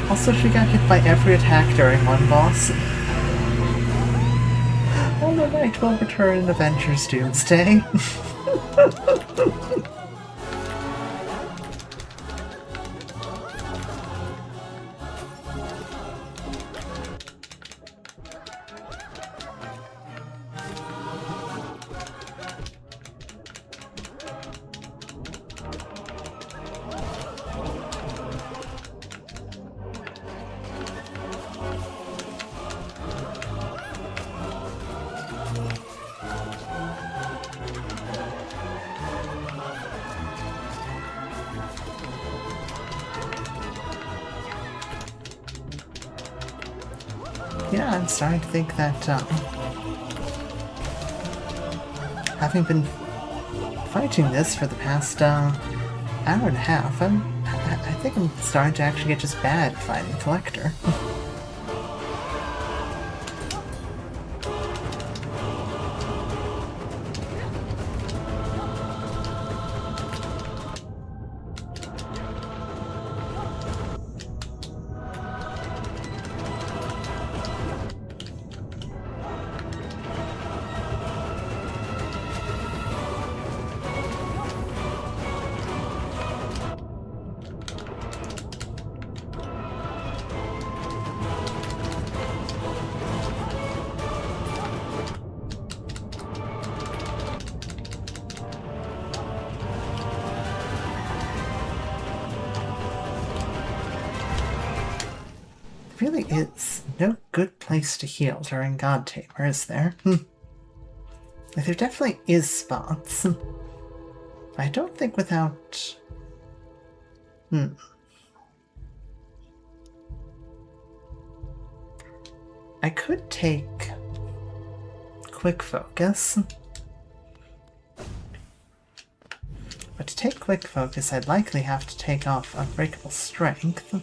Also, she got hit by every attack during one boss. HollowKnight will return in Avengers Doomsday. Yeah, I'm starting to think that, having been fighting this for the past, hour and a half, I think I'm starting to actually get just bad at fighting Collector. really is no good place to heal during God Tamer, is there? Like, there definitely is spots. I don't think without... I could take Quick Focus. But to take Quick Focus, I'd likely have to take off Unbreakable Strength.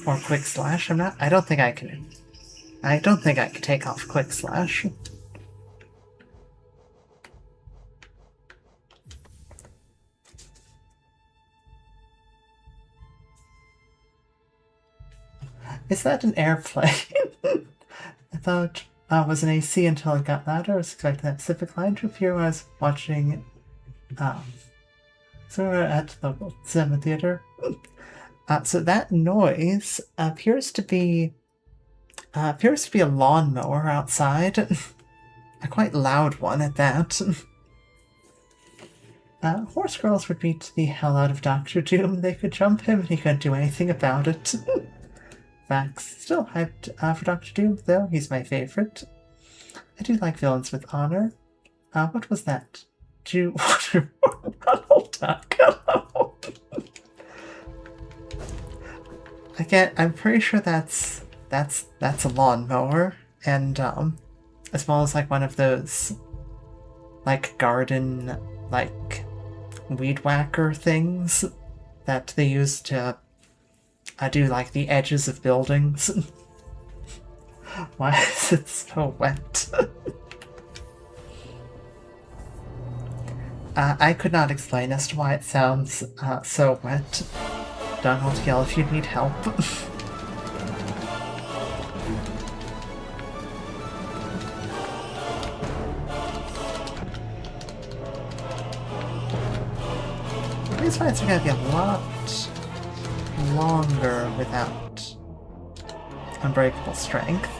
Or Quick Slash. I don't think I can take off Quick Slash. Is that an airplane? I thought it was an AC until it got louder. I was expecting that Pacific line to appear when I was watching so we're at the cinema theater. So that noise appears to be a lawnmower outside. A quite loud one at that. Horse girls would beat the hell out of Dr. Doom. They could jump him and he couldn't do anything about it. Facts. Still hyped for Dr. Doom, though. He's my favorite. I do like villains with honor. What was that? Ronald Duck. Again, I'm pretty sure that's a lawnmower, and as well as like one of those like garden like weed whacker things that they use to do like the edges of buildings. Why is it so wet? I could not explain as to why it sounds so wet. Donald, yell if you need help. These fights are gonna be a lot longer without Unbreakable Strength.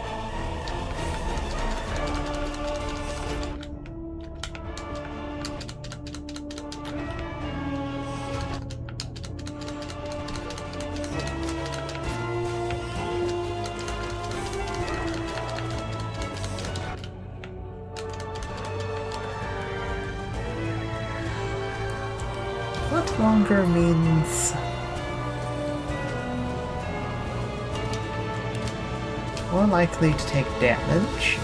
What longer means more likely to take damage.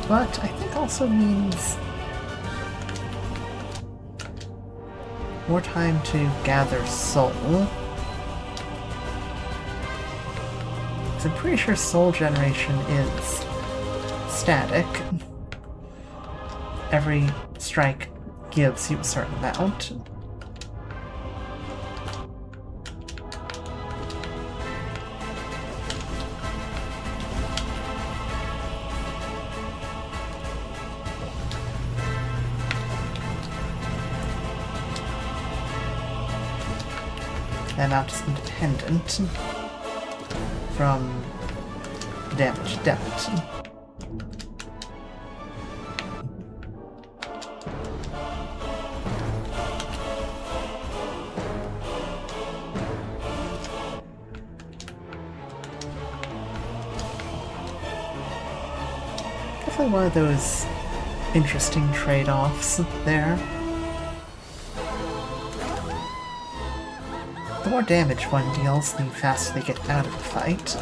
But I think also means more time to gather soul. So I'm pretty sure soul generation is static. Every strike gives you a certain amount. That amount is independent from damage dealt. Definitely one of those interesting trade-offs there. The more damage one deals, the faster they get out of the fight.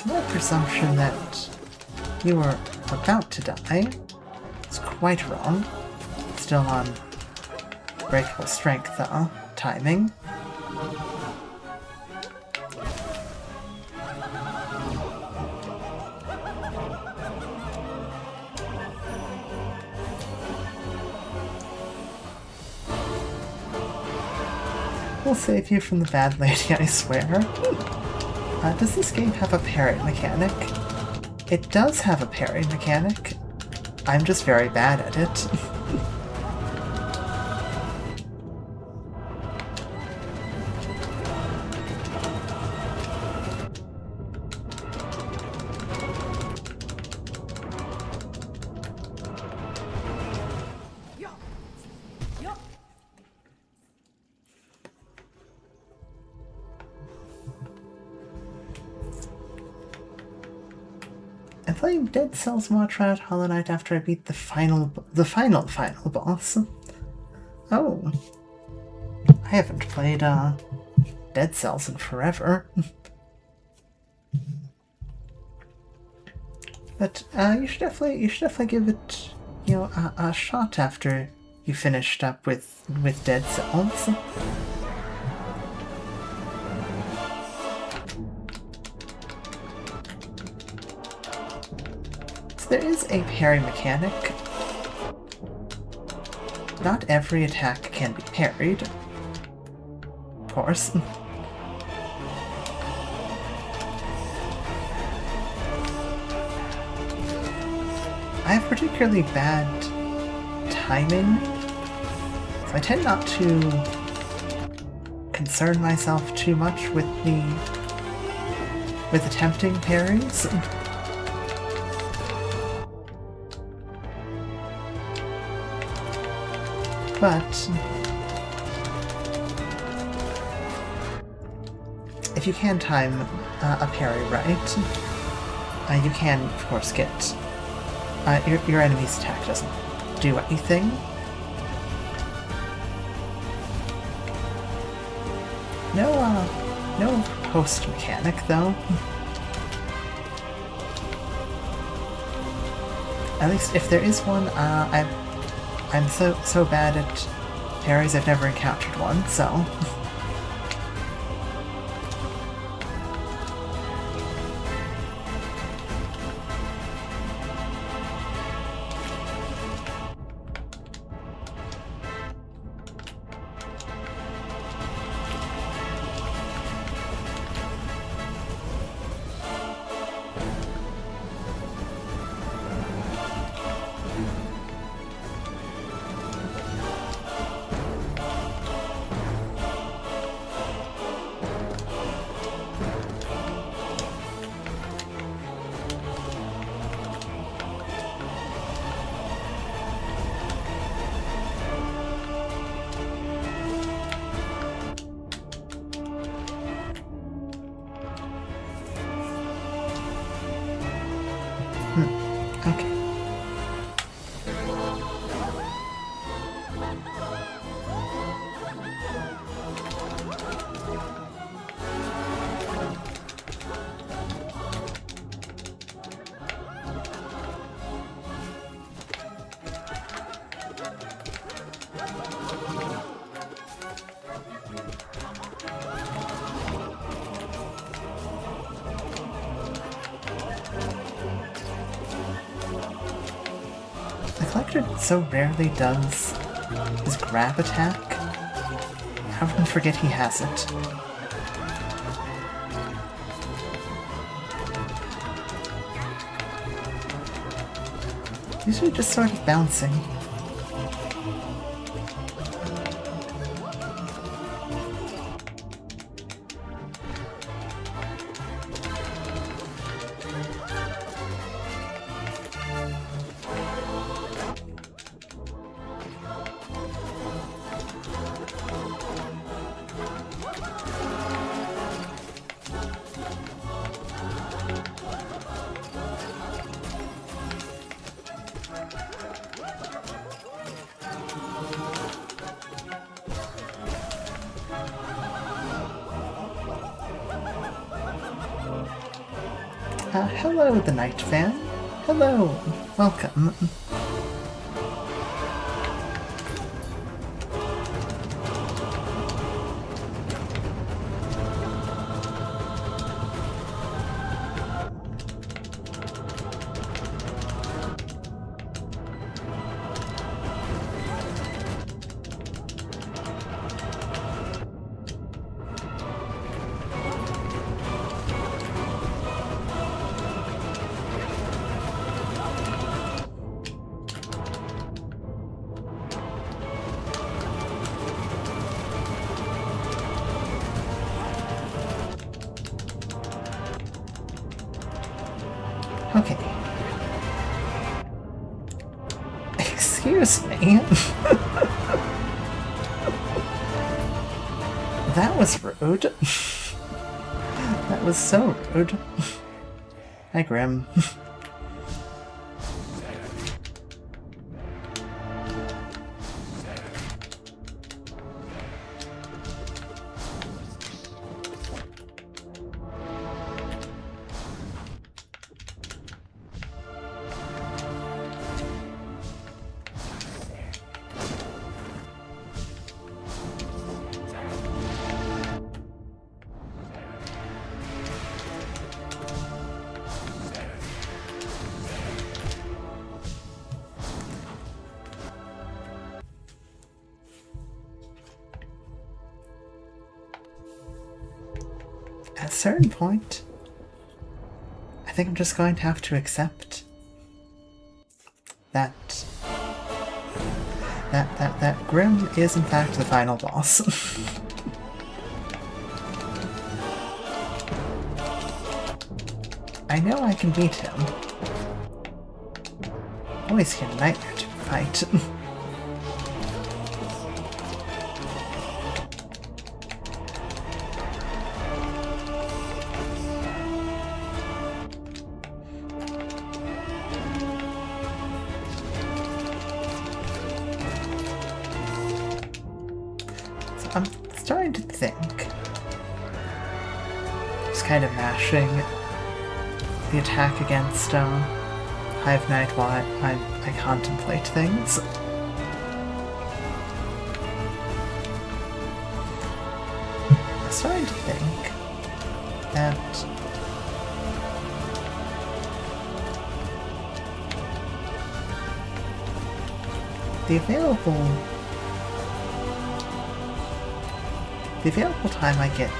small presumption that you were about to die. It's quite wrong. Still on breakable strength, though. Timing. We'll save you from the bad lady, I swear. Does this game have a parry mechanic? It does have a parry mechanic. I'm just very bad at it. I'm playing Dead Cells more at HollowKnight after I beat the final boss. Oh. I haven't played, Dead Cells in forever. But, you should definitely give it, you know, a shot after you finished up with Dead Cells. There is a parry mechanic. Not every attack can be parried. Of course. I have particularly bad timing, so I tend not to concern myself too much with attempting parries. But if you can time a parry right, you can, of course, get your enemy's attack doesn't do anything. No post mechanic though. At least if there is one, I'm so bad at parries, I've never encountered one, so... Okay. The collector so rarely does his grab attack. I often forget he has it. Usually just sort of bouncing. Hello, the Night Fan. Hello. Welcome. Okay. Excuse me. That was rude. That was so rude. Hi, Grim. At a certain point, I think I'm just going to have to accept that Grim is in fact the final boss. I know I can beat him. Always get a nightmare to fight. I'm starting to think, just kind of mashing the attack against HollowKnight while I contemplate things. I'm starting to think that the available time I get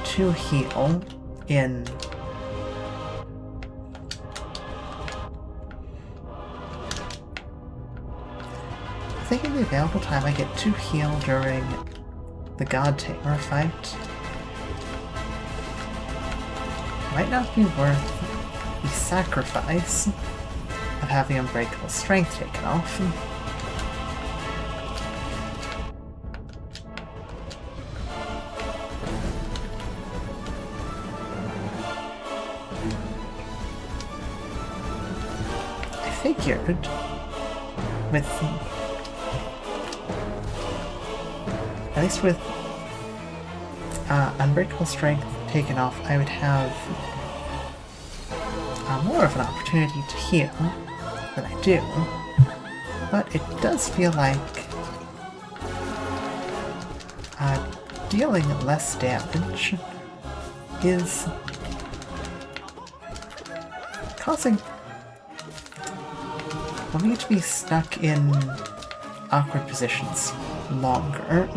to heal in I'm thinking the available time I get to heal during the God Tamer fight might not be worth the sacrifice of having Unbreakable Strength taken off. Figured with at least with Unbreakable Strength taken off, I would have more of an opportunity to heal than I do, but it does feel like dealing less damage is causing for me to be stuck in awkward positions longer.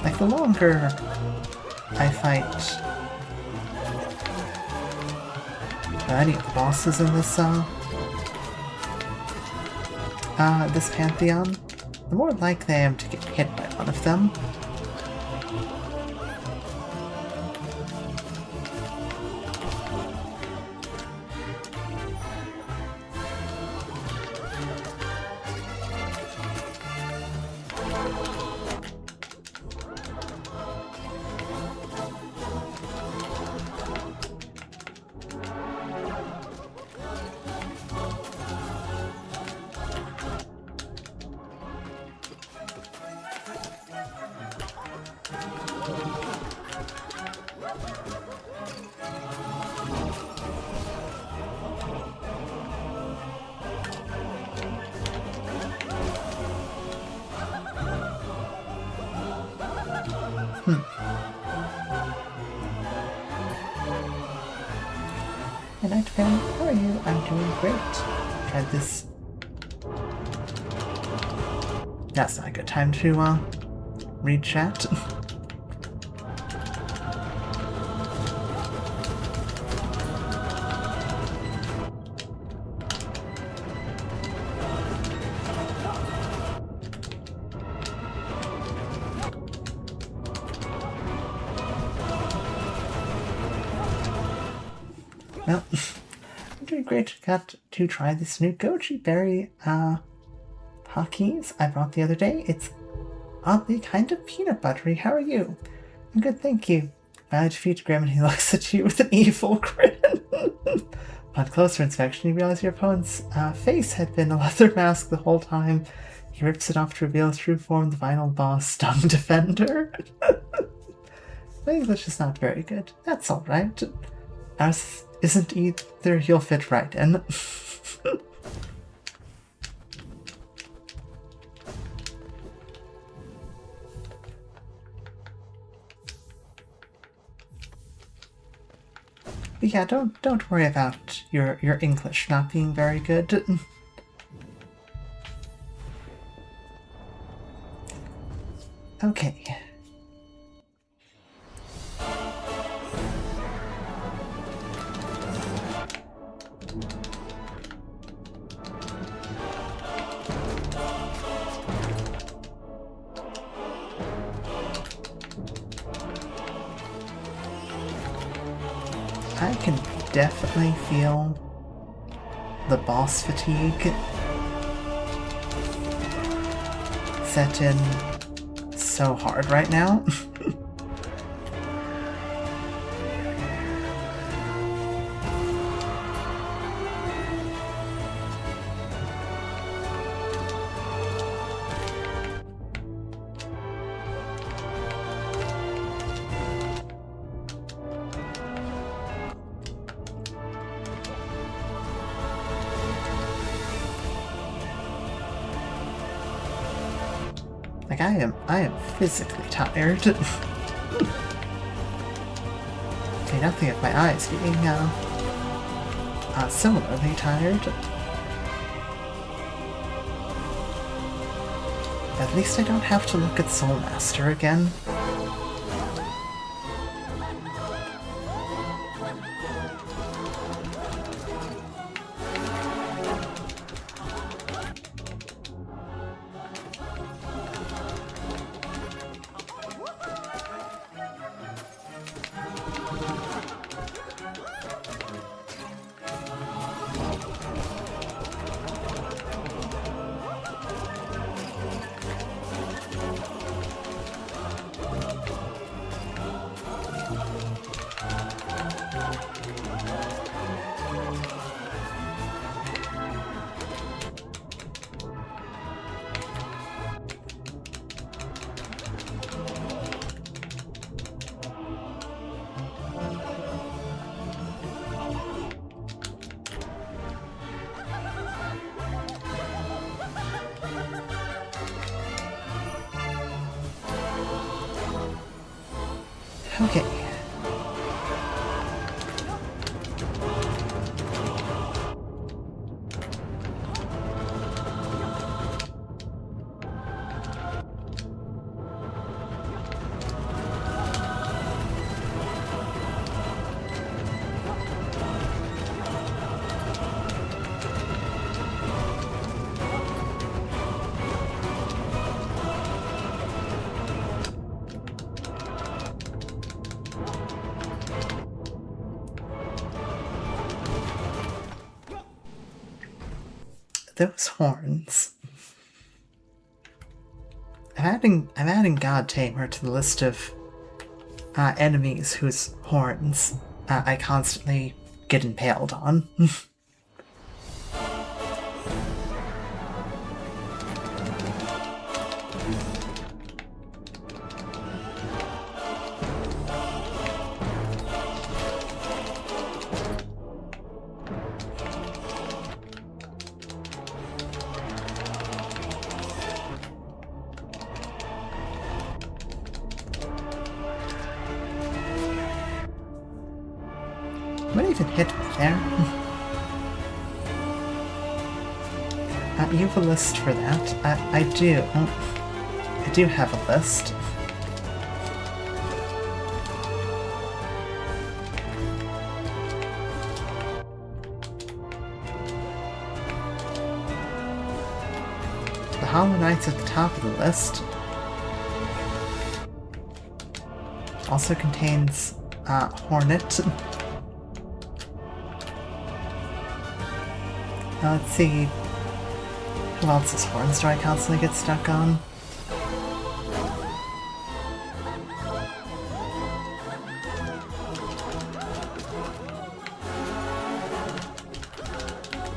Like, the longer I fight any of the bosses in this this Pantheon, the more likely I am to get hit by one of them. Hi, Night Fan. How are you? I'm doing great. Tried this. That's not a good time to read chat. Well, I'm doing great. Got to try this new goji berry Pockies I brought the other day. It's oddly kind of peanut buttery. How are you? I'm good, thank you. I defeat Grim and he looks at you with an evil grin. Upon closer inspection, you realize your opponent's face had been a leather mask the whole time. He rips it off to reveal his true form, the final boss, Stung Defender. My English is not very good. That's alright. Ours isn't either. You'll fit right in. But yeah, don't worry about your English not being very good. Okay. I can definitely feel the boss fatigue set in so hard right now. Like, I am physically tired. Okay, nothing of my eyes being, similarly tired. At least I don't have to look at Soul Master again. Okay. Those horns. I'm adding God Tamer to the list of enemies whose horns I constantly get impaled on. What even hit me there? You have a list for that. I do. I do have a list. The HollowKnight's at the top of the list. Also contains Hornet. Let's see. Who else's horns do I constantly get stuck on?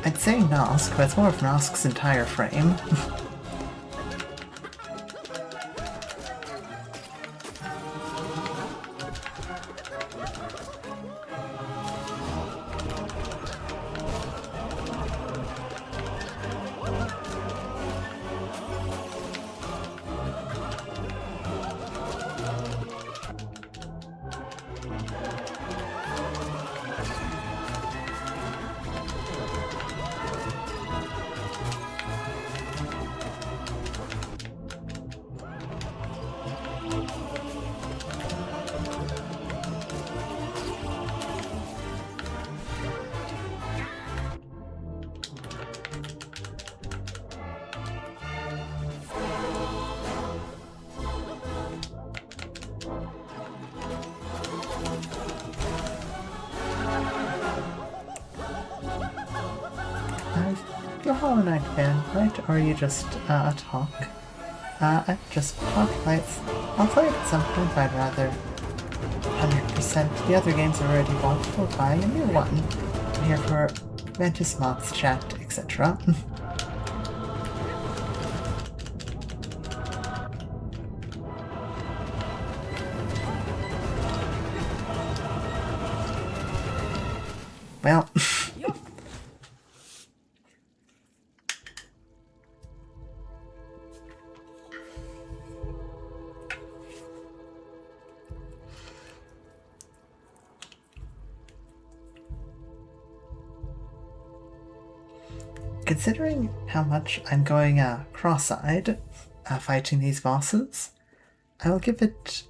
I'd say Nosk, but it's more of Nosk's entire frame. You're a HollowKnight fan, right? Or are you just a talk? I just talk lights. I'll play it at some point, but I'd rather 100% the other games are already bought or buy a new one. I'm here for Mantis mods, chat, etc. Well... Considering how much I'm going cross-eyed fighting these bosses, I will give it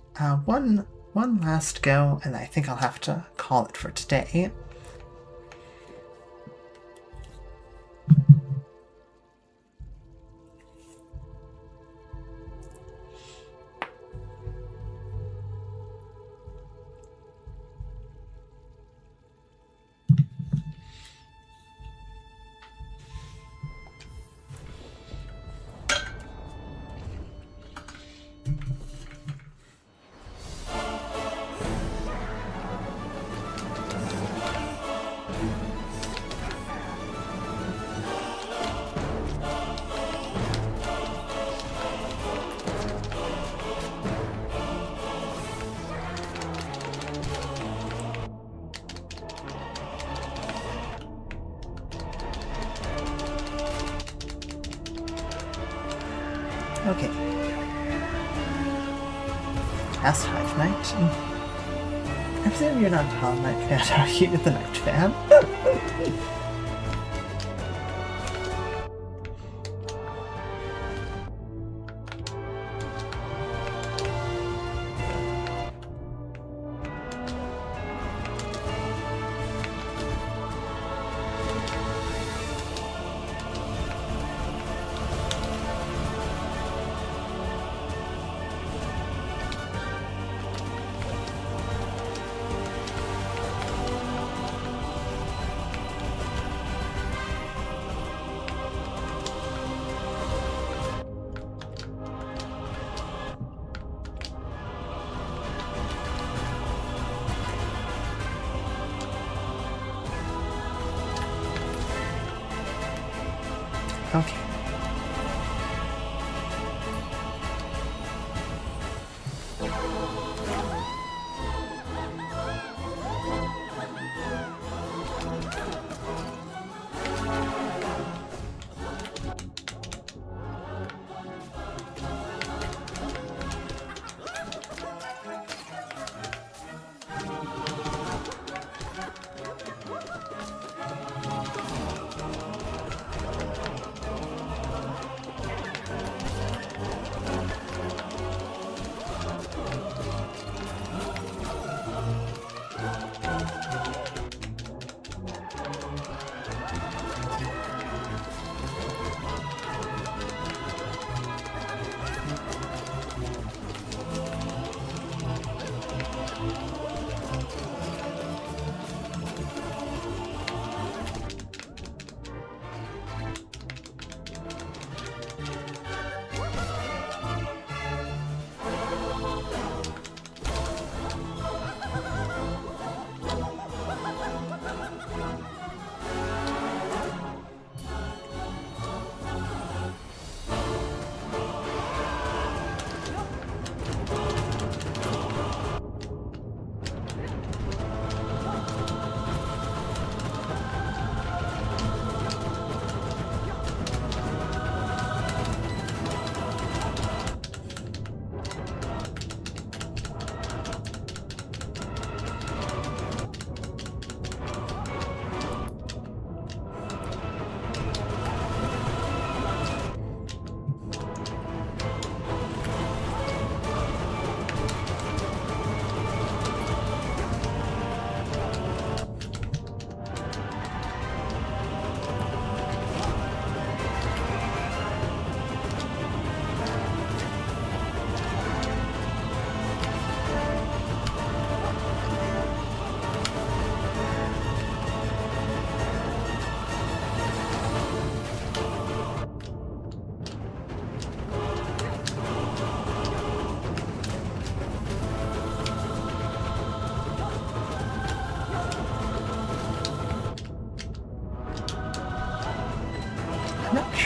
one last go, and I think I'll have to call it for today. Okay. Past HollowKnight. I presume you're not a HollowKnight fan, are you? The Knight fan? Okay.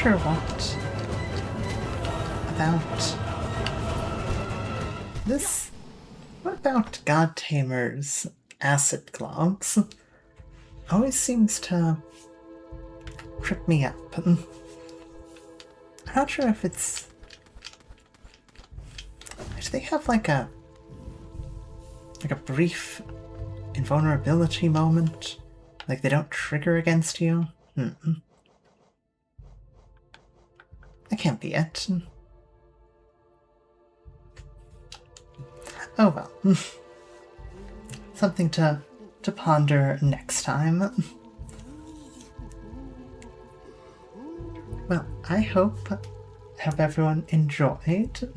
sure what about this. What about God Tamer's acid gloves? Always seems to trip me up. I'm not sure if it's... Do they have like a brief invulnerability moment? Like they don't trigger against you? That can't be it. Oh well. Something to ponder next time. Well, I hope everyone enjoyed.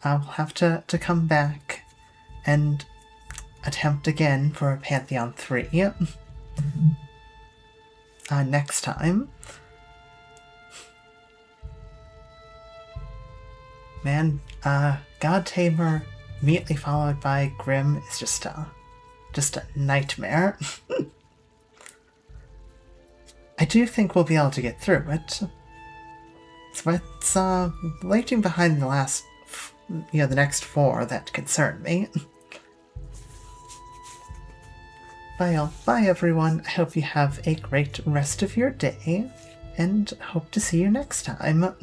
I'll have to come back and attempt again for Pantheon 3 next time. Man, God Tamer immediately followed by Grim is just a nightmare. I do think we'll be able to get through it. It's lagging behind the last, the next 4 that concern me. Bye everyone. I hope you have a great rest of your day, and hope to see you next time.